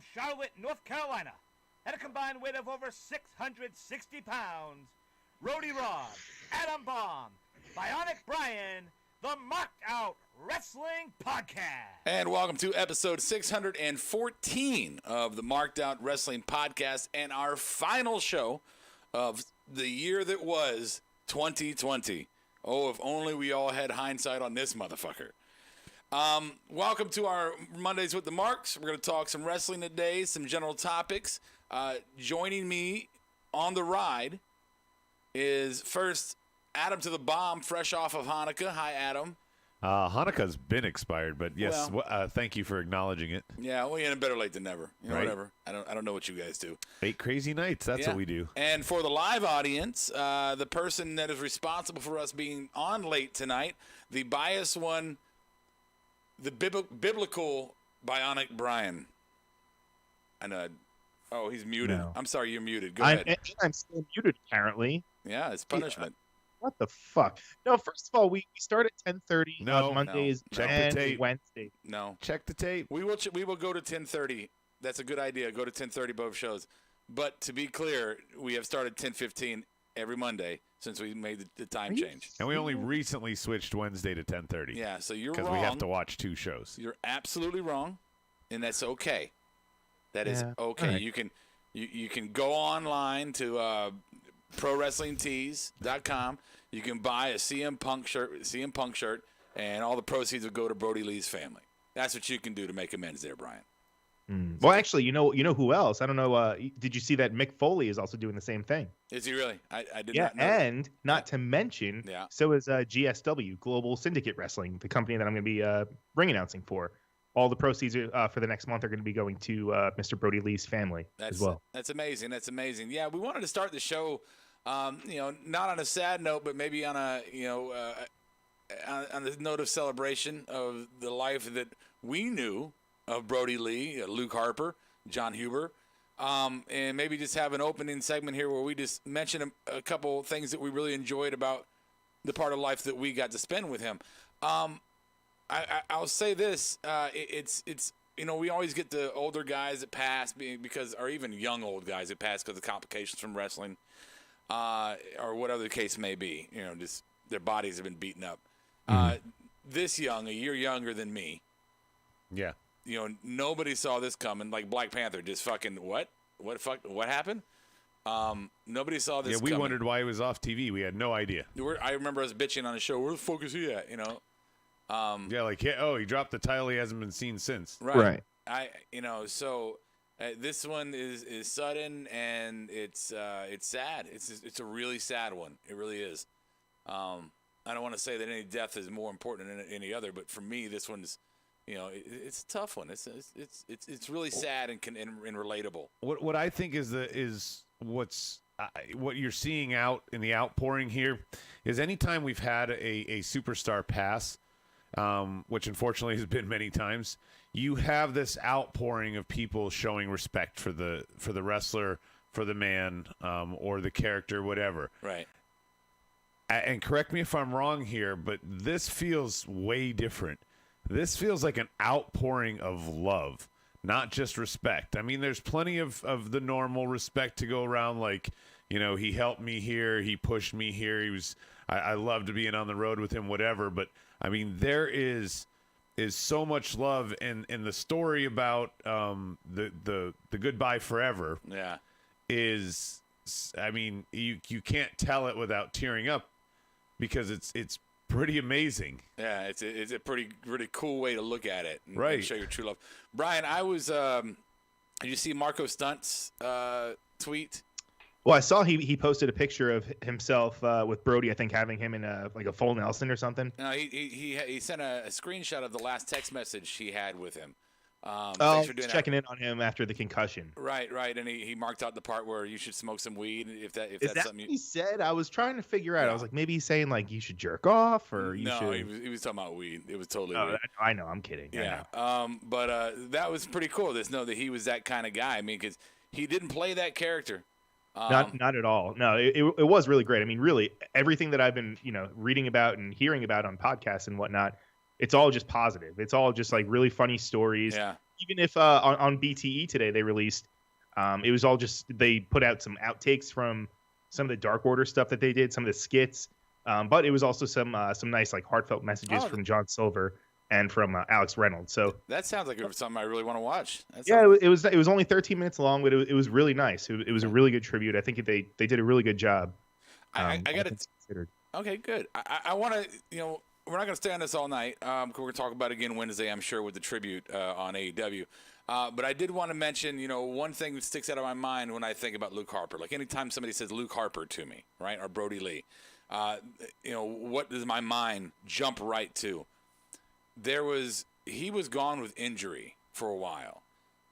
from Charlotte, North Carolina, at a combined weight of over 660 pounds, Brody Rod, Adam Bomb, Bionic Brian, the Marked Out Wrestling Podcast. And welcome to episode 614 of the Marked Out Wrestling Podcast and our final show of the year that was 2020. Oh, if only we all had hindsight on this motherfucker. Welcome to our Mondays with the Marks. We're going to talk some wrestling today, some general topics. Joining me on the ride is first Adam to the Bomb, fresh off of Hanukkah. Hi, Adam. Hanukkah's been expired, but yes, thank you for acknowledging it. Yeah, well, you're better late than never. You know, right? Whatever. I don't know what you guys do. 8 crazy nights. That's what we do. And for the live audience, the person that is responsible for us being on late tonight, the biased one, the biblical Bionic Brian. I know. Oh, he's muted. No. I'm sorry, you're muted. Go ahead. I'm still muted, apparently. Yeah, it's punishment. What the fuck? No, first of all, we start at 10:30 on Mondays and Wednesdays. No. Check the tape. We will go to 10:30. That's a good idea. Go to 10:30 both shows. But to be clear, we have started 10:15 every Monday since we made the time change. And we only recently switched Wednesday to 10:30. Yeah, so you're wrong. Because we have to watch 2 shows. You're absolutely wrong, and that's okay. That is okay. Right. You can go online to ProWrestlingTees.com. You can buy a CM Punk shirt, and all the proceeds will go to Brody Lee's family. That's what you can do to make amends there, Brian. Well, actually, you know who else? I don't know. Did you see that Mick Foley is also doing the same thing? Is he really? I did not know. And not to mention, so is GSW, Global Syndicate Wrestling, the company that I'm going to be ring announcing for. All the proceeds for the next month are going to be going to Mr. Brody Lee's family as well. That's amazing. That's amazing. Yeah, we wanted to start the show, not on a sad note, but maybe on a, on the note of celebration of the life that we knew of Brody Lee, Luke Harper, Jon Huber, and maybe just have an opening segment here where we just mention a couple things that we really enjoyed about the part of life that we got to spend with him. I'll say this: it's we always get the older guys that pass or even young old guys that pass because of complications from wrestling, or whatever the case may be. Just their bodies have been beaten up. This young, a year younger than me. Yeah. Nobody saw this coming. Like Black Panther, just fucking what happened? Nobody saw this. Yeah, we coming. wondered why he was off TV. We had no idea. I remember us bitching on the show. Where the fuck is he at? He dropped the title. He hasn't been seen since. Right. This one is sudden and it's sad. It's a really sad one. It really is. I don't want to say that any death is more important than any other, but for me, this one's, it's a tough one. It's really sad and relatable. What I think is what you're seeing out in the outpouring here is anytime we've had a superstar pass. Which unfortunately has been many times, you have this outpouring of people showing respect for the wrestler, for the man, or the character, whatever. Right. And correct me if I'm wrong here, but this feels way different. This feels like an outpouring of love, not just respect. I mean, there's plenty of the normal respect to go around, like, he helped me here, he pushed me here, I loved being on the road with him, whatever, but I mean, there is so much love, and the story about the goodbye forever. Yeah, is, I mean, you can't tell it without tearing up because it's pretty amazing. Yeah, it's a pretty cool way to look at it, and show your true love. Brian, I was did you see Marco Stunt's tweet? Well, I saw he posted a picture of himself with Brody, I think, having him in a full Nelson or something. No, he sent a screenshot of the last text message he had with him. Checking in on him after the concussion. Right, and he marked out the part where you should smoke some weed if that's something he said. I was trying to figure out. I was like, maybe he's saying like you should jerk off or you should. No, he was talking about weed. It was totally weed. I know, I'm kidding. Yeah. But that was pretty cool. Just know that he was that kind of guy. I mean, because he didn't play that character. Not at all. No, it was really great. I mean, really, everything that I've been, reading about and hearing about on podcasts and whatnot, it's all just positive. It's all just like really funny stories. Yeah. even if on BTE today they released, it was all just they put out some outtakes from some of the Dark Order stuff that they did, some of the skits, but it was also some nice like heartfelt messages from John Silver and from Alex Reynolds. So that sounds like something I really want to watch. It was only 13 minutes long, but it was really nice. It was a really good tribute. I think they did a really good job. I got it considered. Okay, good. I want to, we're not going to stay on this all night. We're going to talk about it again Wednesday, I'm sure, with the tribute on AEW. But I did want to mention, one thing that sticks out of my mind when I think about Luke Harper. Like anytime somebody says Luke Harper to me, right, or Brody Lee, what does my mind jump right to? He was gone with injury for a while,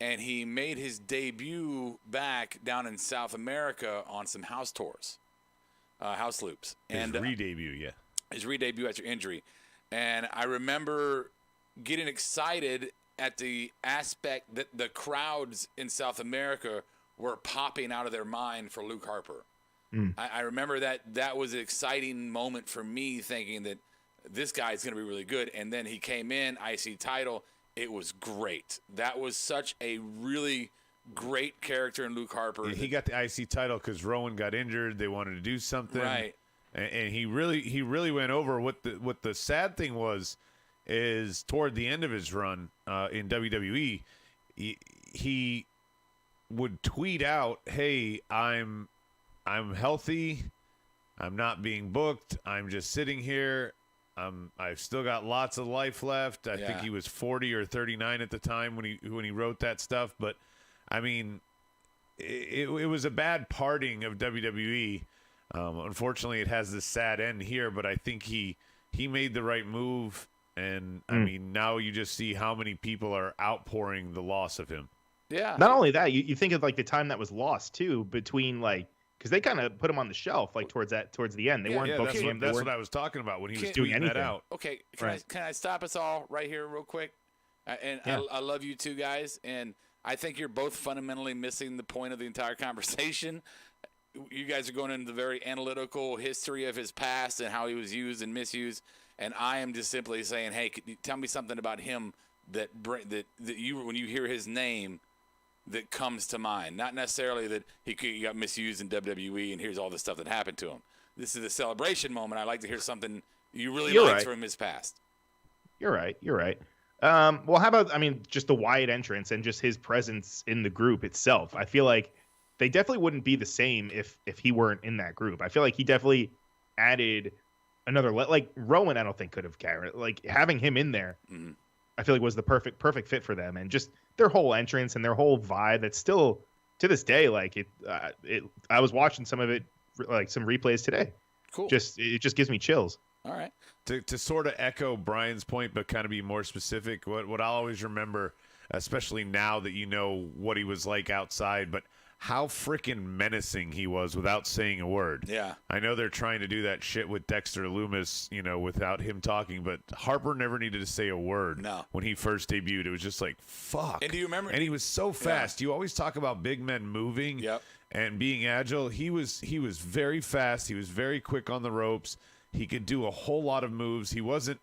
and he made his debut back down in South America on some house tours, house loops. His re-debut, yeah. His re-debut after injury. And I remember getting excited at the aspect that the crowds in South America were popping out of their mind for Luke Harper. I remember that was an exciting moment for me, thinking that this guy's going to be really good. And then he came in, IC title. It was great. That was such a really great character in Luke Harper. Yeah, he got the IC title because Rowan got injured. They wanted to do something. Right. And he really went over. What the sad thing was is toward the end of his run in WWE, he would tweet out, "Hey, I'm healthy. I'm not being booked. I'm just sitting here. I've still got lots of life left." I think he was 40 or 39 at the time when he wrote that stuff. But I mean, it was a bad parting of WWE. Unfortunately, it has this sad end here, but I think he made the right move. And I mean, now you just see how many people are outpouring the loss of him. Yeah. Not only that, you think of like the time that was lost too, between like, because they kind of put him on the shelf like towards the end. They weren't booking him. That's what I was talking about when he was doing that out. Okay, can I stop us all right here real quick? I love you two guys, and I think you're both fundamentally missing the point of the entire conversation. You guys are going into the very analytical history of his past and how he was used and misused, and I am just simply saying, hey, can you tell me something about him that you, when you hear his name, that comes to mind? Not necessarily that he got misused in WWE and here's all the stuff that happened to him. This is a celebration moment. I like to hear something you really liked from his past. You're right. Well, how about, just the Wyatt entrance and just his presence in the group itself? I feel like they definitely wouldn't be the same if he weren't in that group. I feel like he definitely added another, like Rowan, I don't think could have carried. Like having him in there, I feel like was the perfect fit for them, and just their whole entrance and their whole vibe. That's still to this day, like it. I was watching some of it, like some replays today. Cool. It just gives me chills. All right. To sort of echo Brian's point, but kind of be more specific. What I'll always remember, especially now that you know what he was like outside, but how freaking menacing he was without saying a word. Yeah. I know they're trying to do that shit with Dexter Lumis, without him talking, but Harper never needed to say a word. No. When he first debuted. It was just like, fuck. And do you remember? And he was so fast. You always talk about big men moving and being agile. He was very fast. He was very quick on the ropes. He could do a whole lot of moves. He wasn't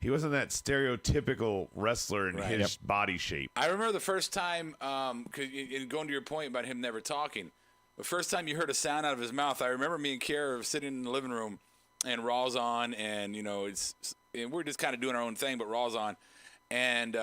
that stereotypical wrestler in his body shape. I remember the first time, going to your point about him never talking, the first time you heard a sound out of his mouth, I remember me and Kiara sitting in the living room, and Raw's on, and and we're just kind of doing our own thing, but Raw's on, and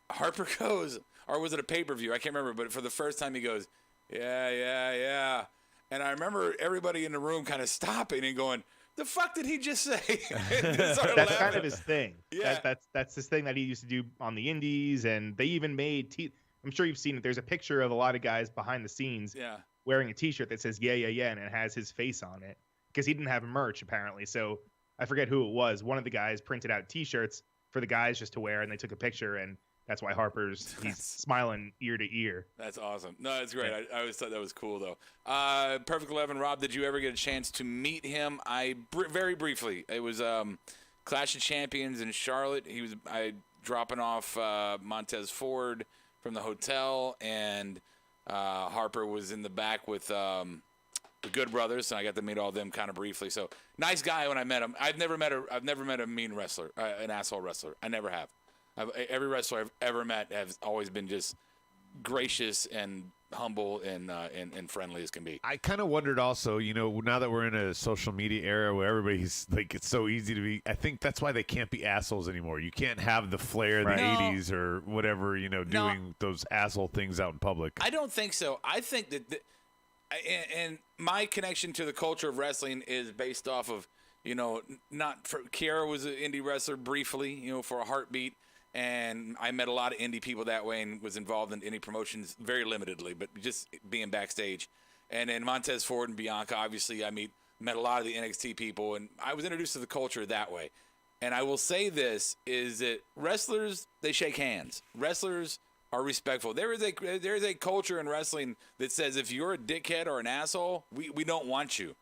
Harper goes, or was it a pay-per-view? I can't remember, but for the first time he goes, yeah, and I remember everybody in the room kind of stopping and going, the fuck did he just say? That's kind of his thing. Yeah. That's his thing that he used to do on the indies, and they even made I'm sure you've seen it. There's a picture of a lot of guys behind the scenes wearing a t-shirt that says yeah, and it has his face on it because he didn't have merch apparently. So I forget who it was. One of the guys printed out t-shirts for the guys just to wear, and they took a picture, and that's why he's smiling ear to ear. That's awesome. No, it's great. I always thought that was cool, though. Perfect 11, Rob, did you ever get a chance to meet him? Very briefly. It was Clash of Champions in Charlotte. I dropping off Montez Ford from the hotel, and Harper was in the back with the Good Brothers, and I got to meet all of them kind of briefly. So nice guy when I met him. I've never met a mean wrestler, an asshole wrestler. I never have. Every wrestler I've ever met has always been just gracious and humble and friendly as can be. I kind of wondered also, now that we're in a social media era where everybody's like, it's so easy to be, I think that's why they can't be assholes anymore. You can't have the flair of the 80s or whatever, doing those asshole things out in public. I don't think so. I think that, and my connection to the culture of wrestling is based off of, Kiara was an indie wrestler briefly, for a heartbeat. And I met a lot of indie people that way and was involved in indie promotions very limitedly, but just being backstage. And then Montez Ford and Bianca, obviously, I met a lot of the NXT people, and I was introduced to the culture that way. And I will say this, is that wrestlers, they shake hands. Wrestlers are respectful. There is a culture in wrestling that says if you're a dickhead or an asshole, we don't want you.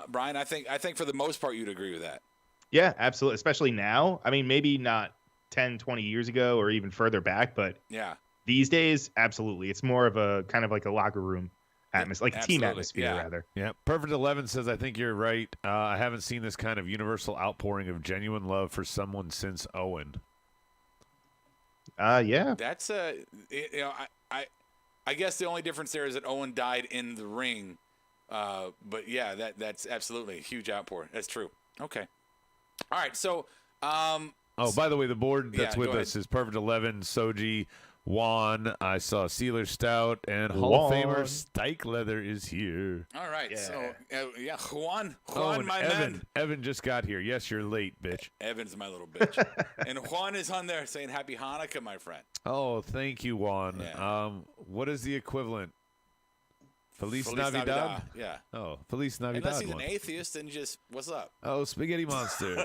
Brian, I think for the most part you'd agree with that. Yeah, absolutely. Especially now. Maybe not 10, 20 years ago or even further back, but these days, absolutely. It's more of a kind of like a locker room atmosphere, like a team atmosphere, rather. Yeah. Perfect 11 says, I think you're right. I haven't seen this kind of universal outpouring of genuine love for someone since Owen. Yeah. That's I guess the only difference there is that Owen died in the ring. But yeah, that's absolutely a huge outpour. That's true. Okay. All right. So, by the way, the board that's with us is Perfect 11, Soji, Juan. I saw Sealer Stout, and Hall of Famer Stike Leather is here. All right. Yeah. So, Juan, my Evan. man. Evan just got here. Yes, you're late, bitch. Evan's my little bitch. And Juan is on there saying Happy Hanukkah, my friend. Oh, thank you, Juan. Yeah. What is the equivalent? Feliz Navidad? Yeah. Oh, Feliz Navidad. Unless he's an atheist, then just, what's up? Oh, Spaghetti Monster.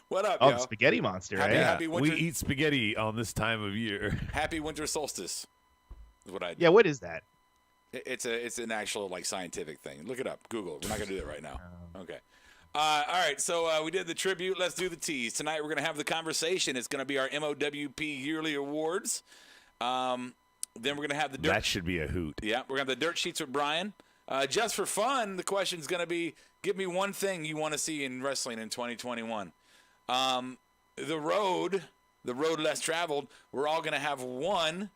What up, yo? Spaghetti Monster, right? Happy winter. We eat spaghetti on this time of year. Happy winter solstice is what I do. Yeah, what is that? It's an actual, scientific thing. Look it up. Google it. We're not going to do that right now. Okay. All right, so we did the tribute. Let's do the tease. Tonight we're going to have the conversation. It's going to be our MOWP Yearly Awards. Then we're going to have the dirt. That should be a hoot. Yeah, we're going to have the dirt sheets with Brian. Just for fun, the question is going to be, give me one thing you want to see in wrestling in 2021. The road less traveled, we're all going to have one.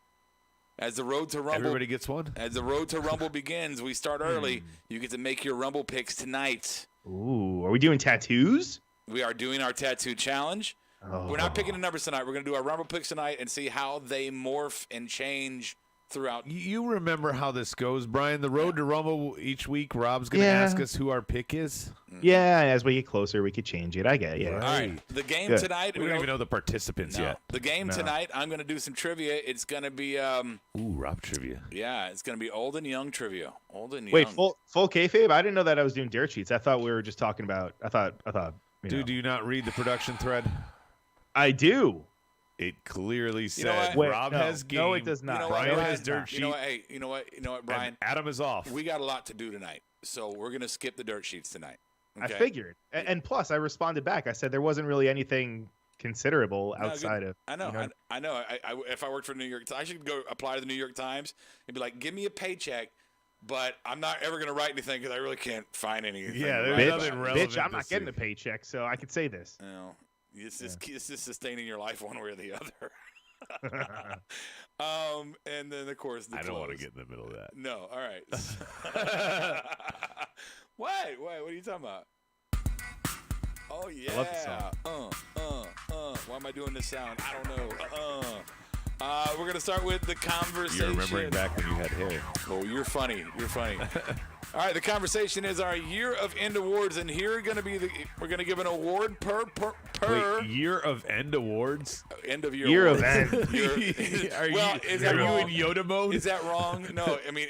As the road to Rumble, everybody gets one. As the road to Rumble begins, we start early. You get to make your Rumble picks tonight. Ooh, are we doing tattoos? We are doing our tattoo challenge. We're not picking the numbers tonight. We're going to do our Rumble picks tonight and see how they morph and change throughout. You remember how this goes, Brian. The road to Rumble each week, Rob's going to ask us who our pick is. Yeah, as we get closer, we could change it. I get it. Yeah. All right. The game tonight. We don't even know the participants yet. The game tonight, I'm going to do some trivia. It's going to be Rob trivia. Yeah, it's going to be old and young trivia. Old and young. Wait, full kayfabe? I didn't know that I was doing dirt sheets. I thought we were just talking about. I thought. Dude, do you not read the production thread? I do. It clearly said Rob has game. No, it does not. Brian has dirt sheet. You know what, Brian? And Adam is off. We got a lot to do tonight, so we're going to skip the dirt sheets tonight. Okay? I figured. And plus, I responded back. I said there wasn't really anything considerable outside of. I know. If I worked for the New York Times, I should go apply to the New York Times and be like, give me a paycheck, but I'm not ever going to write anything because I really can't find anything. Yeah, there's nothing relevant. Bitch, I'm not getting a paycheck, so I could say this. No. It's just sustaining your life one way or the other. And then, of course, I don't want to get in the middle of that. No. All right. What? What are you talking about? Oh, yeah. I love the song. Why am I doing this sound? I don't know. We're going to start with the conversation. You're remembering back when you had hair. Oh, you're funny. All right, the conversation is our Year of End Awards, and here we're going to give an award per. Wait, Year of End Awards? End of year. Year awards. of End. Are you in Yoda mode? Is that wrong? No, I mean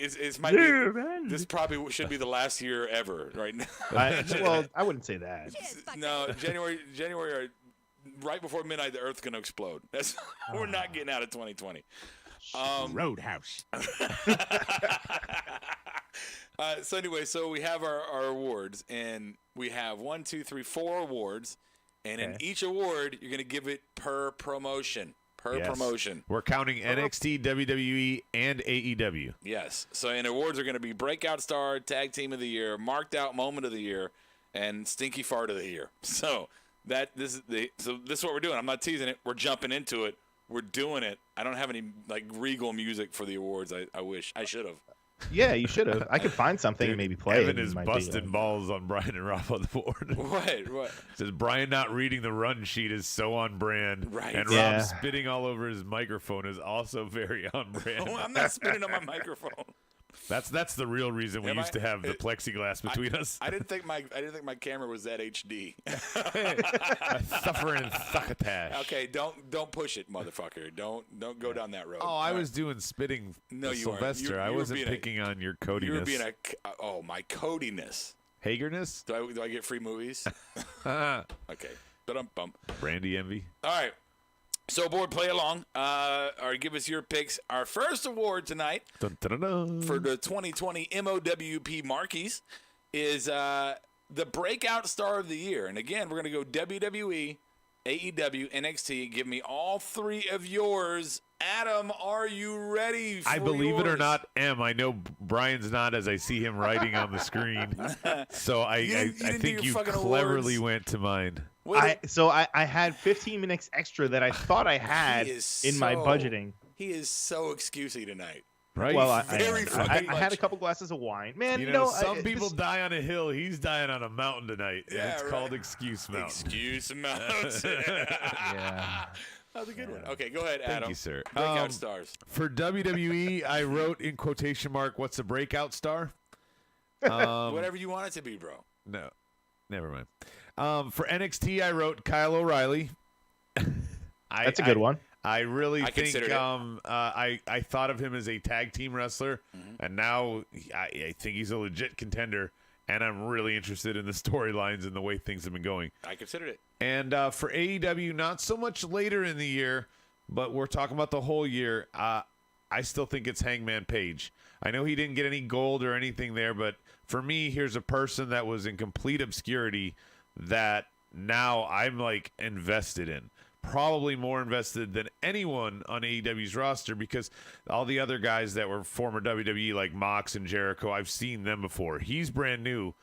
this probably should be the last year ever right now. Well, I wouldn't say that. No, January. Right before midnight, the Earth's going to explode. We're not getting out of 2020. Roadhouse. So we have our awards, and we have 1, 2, 3, 4 awards, and in each award, you're going to give it per promotion. Promotion. We're counting NXT, WWE, and AEW. Yes. So, and awards are going to be Breakout Star, Tag Team of the Year, Marked Out Moment of the Year, and Stinky Fart of the Year. So, this is what we're doing. I'm not teasing it. We're jumping into it. We're doing it. I don't have any like regal music for the awards. I wish I should have. Yeah, you should have. I could find something and maybe play. Evan is busting balls on Brian and Rob on the board. What? Says Brian not reading the run sheet is so on brand. Right. And Rob spitting all over his microphone is also very on brand. Oh, I'm not spitting on my microphone. That's the real reason we used to have the plexiglass between us. I didn't think my camera was that HD. Suffering succotash. Okay, don't push it, motherfucker. Don't go down that road. Oh, I was doing spitting. No, you Sylvester. weren't. I wasn't picking on your codiness. You were being my codiness. Hagerness? Do I get free movies? Okay. Bum. Brandy envy. All right. So, board, play along, or give us your picks. Our first award tonight for the 2020 MOWP Marquees is the Breakout Star of the Year. And again, we're going to go WWE, AEW, NXT. Give me all three of yours. Adam, are you ready for I believe yours? it or not, I know Brian's not as I see him writing on the screen. So I think you cleverly went to mine. I had 15 minutes extra that I thought I had in my budgeting. He is so excusey tonight. Right? Well, I had a couple glasses of wine. Man, you know some people die on a hill. He's dying on a mountain tonight. Yeah, it's called Excuse Mountain. Excuse Mountain. Yeah. That was a good one. Okay, go ahead, Adam. Thank you, sir. Breakout stars. For WWE, I wrote in quotation mark, what's a breakout star? Whatever you want it to be, bro. No, never mind. For NXT, I wrote Kyle O'Reilly. That's a good one. I really think I thought of him as a tag team wrestler, and now I think he's a legit contender, and I'm really interested in the storylines and the way things have been going. I considered it. And for AEW, not so much later in the year, but we're talking about the whole year. I still think it's Hangman Page. I know he didn't get any gold or anything there, but for me, here's a person that was in complete obscurity that now I'm like invested in. Probably more invested than anyone on AEW's roster because all the other guys that were former WWE like Mox and Jericho, I've seen them before. He's brand new,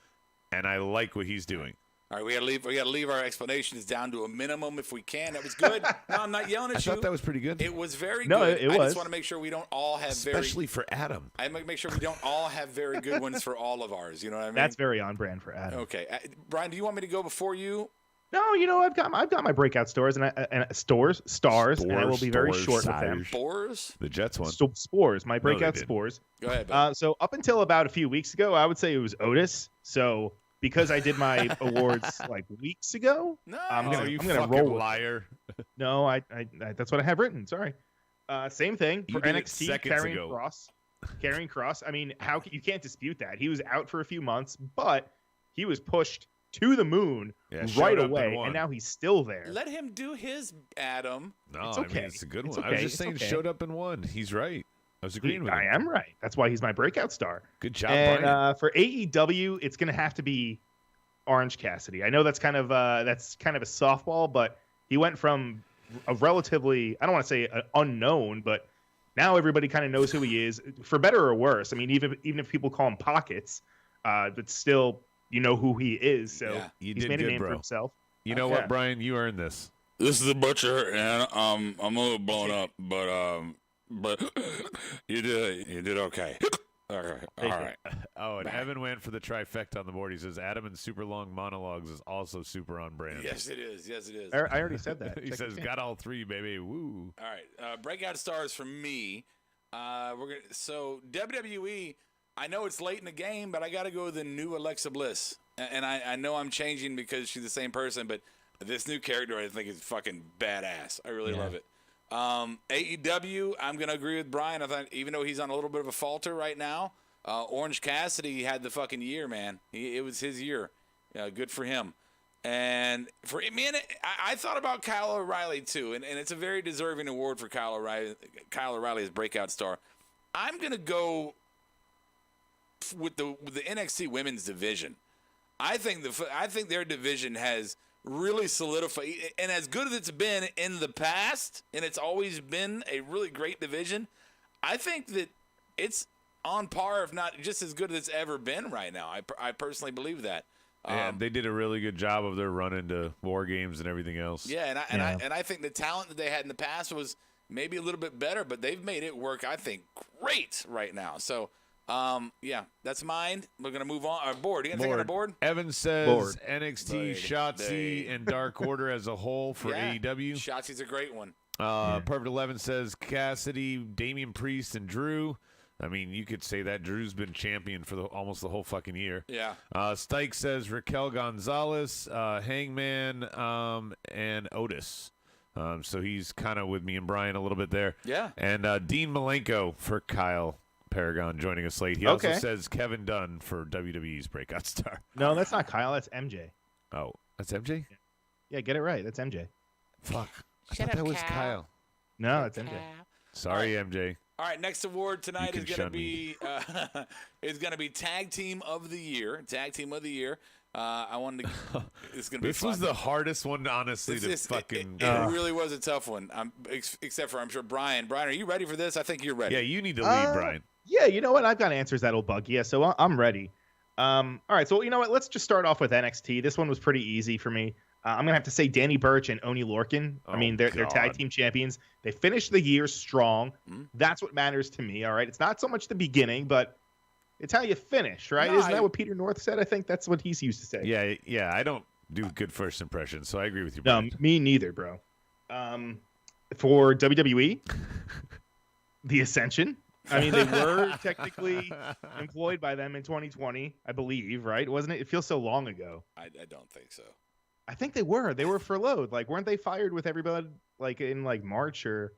and I like what he's doing. All right, we gotta leave our explanations down to a minimum if we can. That was good. No, I'm not yelling at you. I thought that was pretty good. It was very good. It was. I just want to make sure we don't all have especially for Adam. I make sure we don't all have very good ones for all of ours. You know what I mean? That's very on brand for Adam. Okay, Brian, do you want me to go before you? No, I've got my breakout stars and stars, and I will be very short with them. Spores? The Jets one. So spores, my breakout spores. Go ahead. So up until about a few weeks ago, I would say it was Otis. So because I did my awards like weeks ago, I'm gonna roll with liar. No, I that's what I have written. Sorry. Same thing for NXT. Karrion Kross. I mean, you can't dispute that he was out for a few months, but he was pushed to the moon right away, and now he's still there. Let him do his, Adam. No, it's okay. I mean, it's a good one. Okay. I was just saying, showed up and won. He's right. I was agreeing with him. I am right. That's why he's my breakout star. Good job, and Brian. For AEW, it's going to have to be Orange Cassidy. I know that's kind of a softball, but he went from a relatively, I don't want to say unknown, but now everybody kind of knows who he is, for better or worse. I mean, even if people call him Pockets, but still, you know who he is. So he's made a name for himself. You know what, Brian? You earned this. This is the Butcher, and I'm a little blown up, but you did okay. All right. Oh, and Evan went for the trifecta on the board. He says Adam and super long monologues is also super on brand. Yes, it is. I already said that. He says got all three, baby. Woo. All right. Breakout stars for me. So WWE. I know it's late in the game, but I got to go with the new Alexa Bliss. And I know I'm changing because she's the same person, but this new character I think is fucking badass. I really love it. AEW, I'm going to agree with Brian. I thought even though he's on a little bit of a falter right now, Orange Cassidy had the fucking year, man. It was his year. Good for him. And for me, I thought about Kyle O'Reilly too, and it's a very deserving award for Kyle O'Reilly as breakout star. I'm going to go with the NXT women's division. I think their division has really solidified, and as good as it's been in the past, and it's always been a really great division, I think that it's on par, if not just as good as it's ever been right now. I personally believe that. And they did a really good job of their run into War Games and everything else. Yeah, and I think the talent that they had in the past was maybe a little bit better, but they've made it work, I think, great right now. So, yeah, that's mine. We're going to move on. Our board. You got anything on our board? Evan says NXT, Shotzi, and Dark Order as a whole for AEW. Shotzi's a great one. Perfect 11 says Cassidy, Damian Priest, and Drew. I mean, you could say that Drew's been champion for almost the whole fucking year. Yeah. Stike says Raquel Gonzalez, Hangman, and Otis. So he's kind of with me and Brian a little bit there. Yeah. And Dean Malenko for Kyle Paragon joining us late. He also says Kevin Dunn for WWE's breakout star. No, that's not Kyle. That's MJ. Oh, that's MJ? Yeah, get it right. That's MJ. Fuck. I thought that was Kyle. No, that's MJ. Sorry, MJ. All right, next award tonight is going to be Tag Team of the Year. Tag Team of the Year. I wanted to. It's going to be. This was the hardest one, honestly, fucking. It really was a tough one. Except for I'm sure Brian. Brian, are you ready for this? I think you're ready. Yeah, you need to lead, Brian. Yeah, you know what? I've got answers that'll bug you, so I'm ready. All right, so you know what? Let's just start off with NXT. This one was pretty easy for me. I'm going to have to say Danny Burch and Oni Lorcan. I mean, they're tag team champions. They finished the year strong. That's what matters to me, all right? It's not so much the beginning, but it's how you finich, right? Isn't that what Peter North said? I think that's what he's used to say. Yeah. I don't do good first impressions, so I agree with you, No, Brian. me neither, bro. For WWE, the Ascension. I mean, they were technically employed by them in 2020, I believe, right? Wasn't it? It feels so long ago. I don't think so. I think they were. They were furloughed. Like, weren't they fired with everybody like in like March or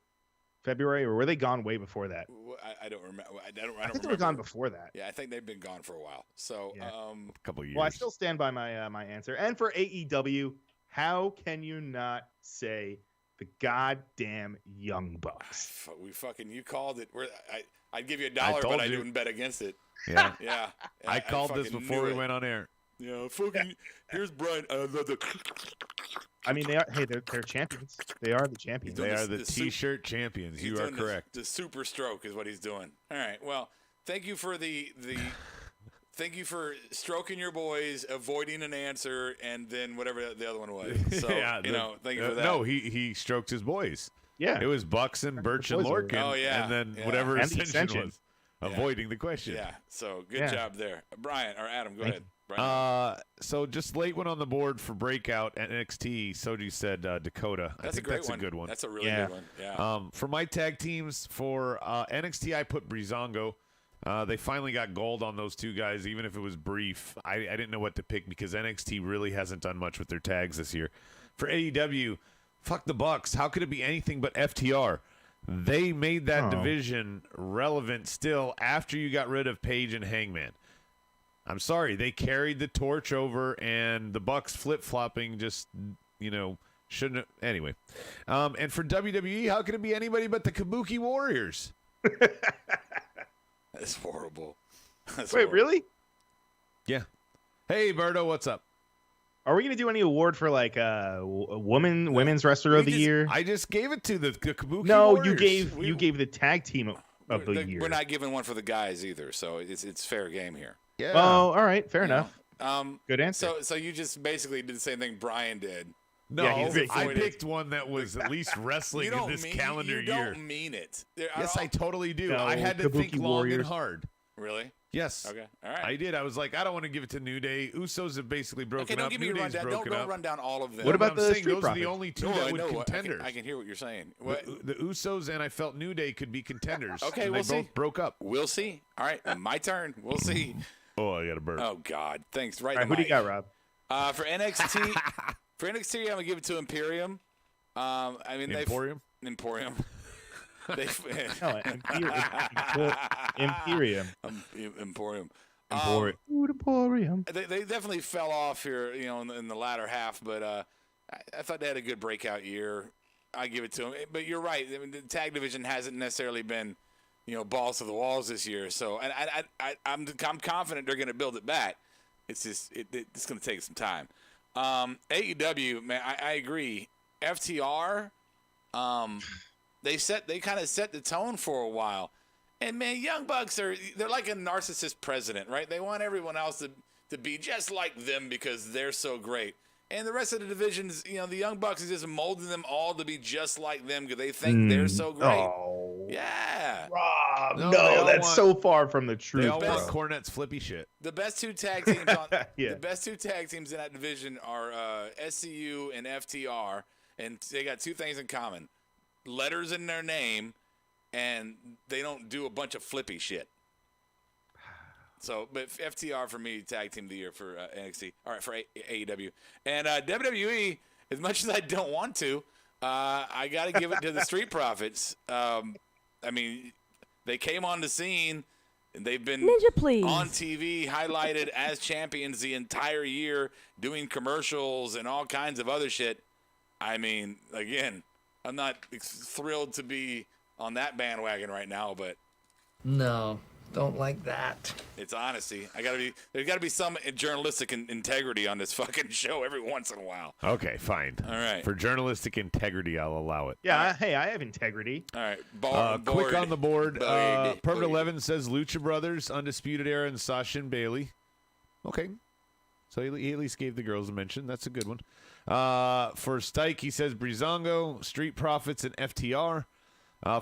February, or were they gone way before that? I don't remember. I think they were gone before that. Yeah, I think they've been gone for a while. So, a couple of years. Well, I still stand by my answer. And for AEW, how can you not say the goddamn Young Bucks? You called it. I'd give you $1, but I wouldn't bet against it. Yeah. Yeah. I called this before we went on air. Yeah, fucking. Here's Brian. I mean, they're champions. They are the champions. They are the T-shirt champions. You are correct. The super stroke is what he's doing. All right. Well, thank you for thank you for stroking your boys, avoiding an answer, and then whatever the other one was. So, thank you for that. No, he stroked his boys. Yeah. It was Bucks and Birch and Lorcan. Oh, yeah. And then whatever Ascension was. Avoiding the question. Yeah. So, good job there. Brian, or Adam, go ahead. So just late one on the board for breakout NXT. Soji said Dakota. That's a good one. That's a really good one. Yeah. For my tag teams for NXT, I put Breezango. They finally got gold on those two guys, even if it was brief. I didn't know what to pick because NXT really hasn't done much with their tags this year. For AEW, fuck the Bucks. How could it be anything but FTR? They made that division relevant still after you got rid of Page and Hangman. I'm sorry, they carried the torch over, and the Bucks flip-flopping just, shouldn't have. Anyway. And for WWE, how could it be anybody but the Kabuki Warriors? That's horrible. Wait, really? Yeah. Hey, Berto, what's up? Are we going to do any award for, like, women's wrestler of the year? I just gave it to the Kabuki Warriors. No, you gave the tag team of the year. We're not giving one for the guys either, so it's fair game here. Yeah. Oh, all right. Fair enough. Good answer. So you just basically did the same thing Brian did. No, I picked one that was at least wrestling in this calendar year. You don't mean it. Yes, I totally do. No, I had to think long Warriors. and hard. Really? Yes. Okay. All right. I did. I was like, I don't want to give it to New Day. Usos have basically broken don't up. give me New Day's rundown. broken Don't up. run down all of them. What about the saying, Street those Profits? are the only two that would contenders. I can hear what you're saying. The Usos and I felt New Day could be contenders. Okay, and we'll they see. both broke up. We'll see. All right, my turn. We'll see. Oh, I got a burp. Oh God, thanks. Right. All right, who do you got, Rob? For NXT, I'm gonna give it to Imperium. Emporium. Imperium. Imperium. Emporium. Emporium. They definitely fell off here, in the latter half, but I thought they had a good breakout year. I give it to them. But you're right. I mean, the tag division hasn't necessarily been, balls to the walls this year. So, and I'm confident they're going to build it back. It's just it's going to take some time. AEW, man, I agree. FTR, they kind of set the tone for a while. And man, Young Bucks they're like a narcissist president, right? They want everyone else to to be just like them because they're so great. And the rest of the divisions, you know, the Young Bucks is just molding them all to be just like them because they think they're so great. Oh, yeah. Rob, no, that's so far from the truth. They all want Cornette's flippy shit. The best two tag teams the best two tag teams in that division are SCU and FTR, and they got two things in common: letters in their name, and they don't do a bunch of flippy shit. So, but FTR for me, tag team of the year for NXT. All right, for AEW. And WWE, as much as I don't want to, I got to give it to the Street Profits. I mean, they came on the scene, and they've been on TV, highlighted as champions the entire year, doing commercials and all kinds of other shit. I mean, again, I'm not thrilled to be on that bandwagon right now, but no. Don't like that. It's honesty. There's got to be some journalistic integrity on this fucking show every once in a while. Okay, fine. All right. For journalistic integrity, I'll allow it. Yeah, hey, I have integrity. All right. Quick on the board. Perfect 11 says Lucha Brothers, Undisputed Era, and Sasha and Bailey. Okay. So he at least gave the girls a mention. That's a good one. For Stike, he says Breezango, Street Profits, and FTR.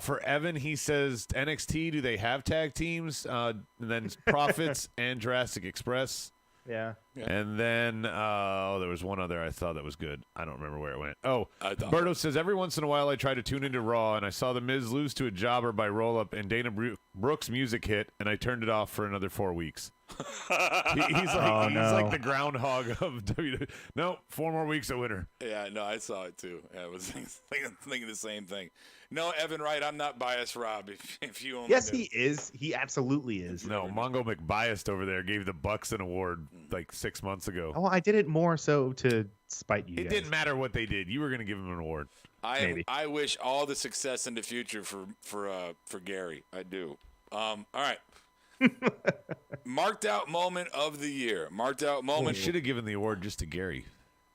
For Evan, he says NXT, do they have tag teams? And then Profits and Jurassic Express. Yeah. And then, there was one other I thought that was good. I don't remember where it went. Oh, Berto says, every once in a while I try to tune into Raw, and I saw The Miz lose to a jobber by roll-up, and Dana Brooks' music hit, and I turned it off for another 4 weeks. He's like the groundhog of WWE. No, 4 more weeks of winter. Yeah, no, I saw it too. Yeah, I was thinking the same thing. No, Evan, right? I'm not biased, Rob. If you only yes, he is. He absolutely is. No, Mongo McBiased over there gave the Bucks an award like 6 months ago. Oh, I did it more so to spite you. It didn't matter what they did. You were going to give him an award. I wish all the success in the future for Gary. I do. All right. Marked out moment of the year. Marked out moment. We should have given the award just to Gary.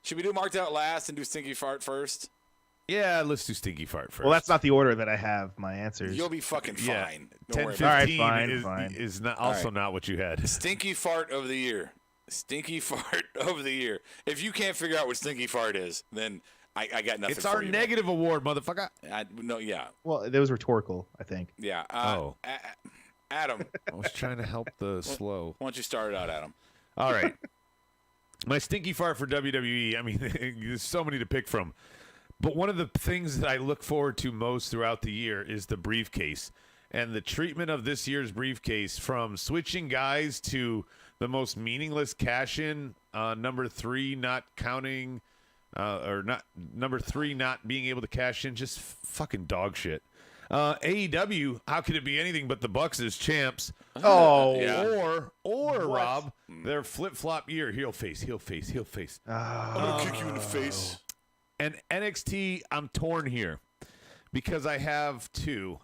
Should we do marked out last and do stinky fart first? Yeah, let's do stinky fart first. Well, that's not the order that I have my answers. You'll be fucking fine. 10-15 is not, also not what you had. Stinky fart of the year. Stinky fart of the year. If you can't figure out what stinky fart is, then I got nothing. It's our negative award, motherfucker. No, yeah. Well, that was rhetorical, I think. Yeah. Adam. I was trying to help the slow. Why don't you start it out, Adam? All right. My stinky fart for WWE, I mean, there's so many to pick from. But one of the things that I look forward to most throughout the year is the briefcase. And the treatment of this year's briefcase, from switching guys to the most meaningless cash-in, number 3 not counting, number 3 not being able to cash in, just fucking dog shit. AEW, how could it be anything but the Bucks as champs? Oh, yeah. Or Rob, their flip-flop year, heel face. I'm gonna kick you in the face. And NXT, I'm torn here because I have two.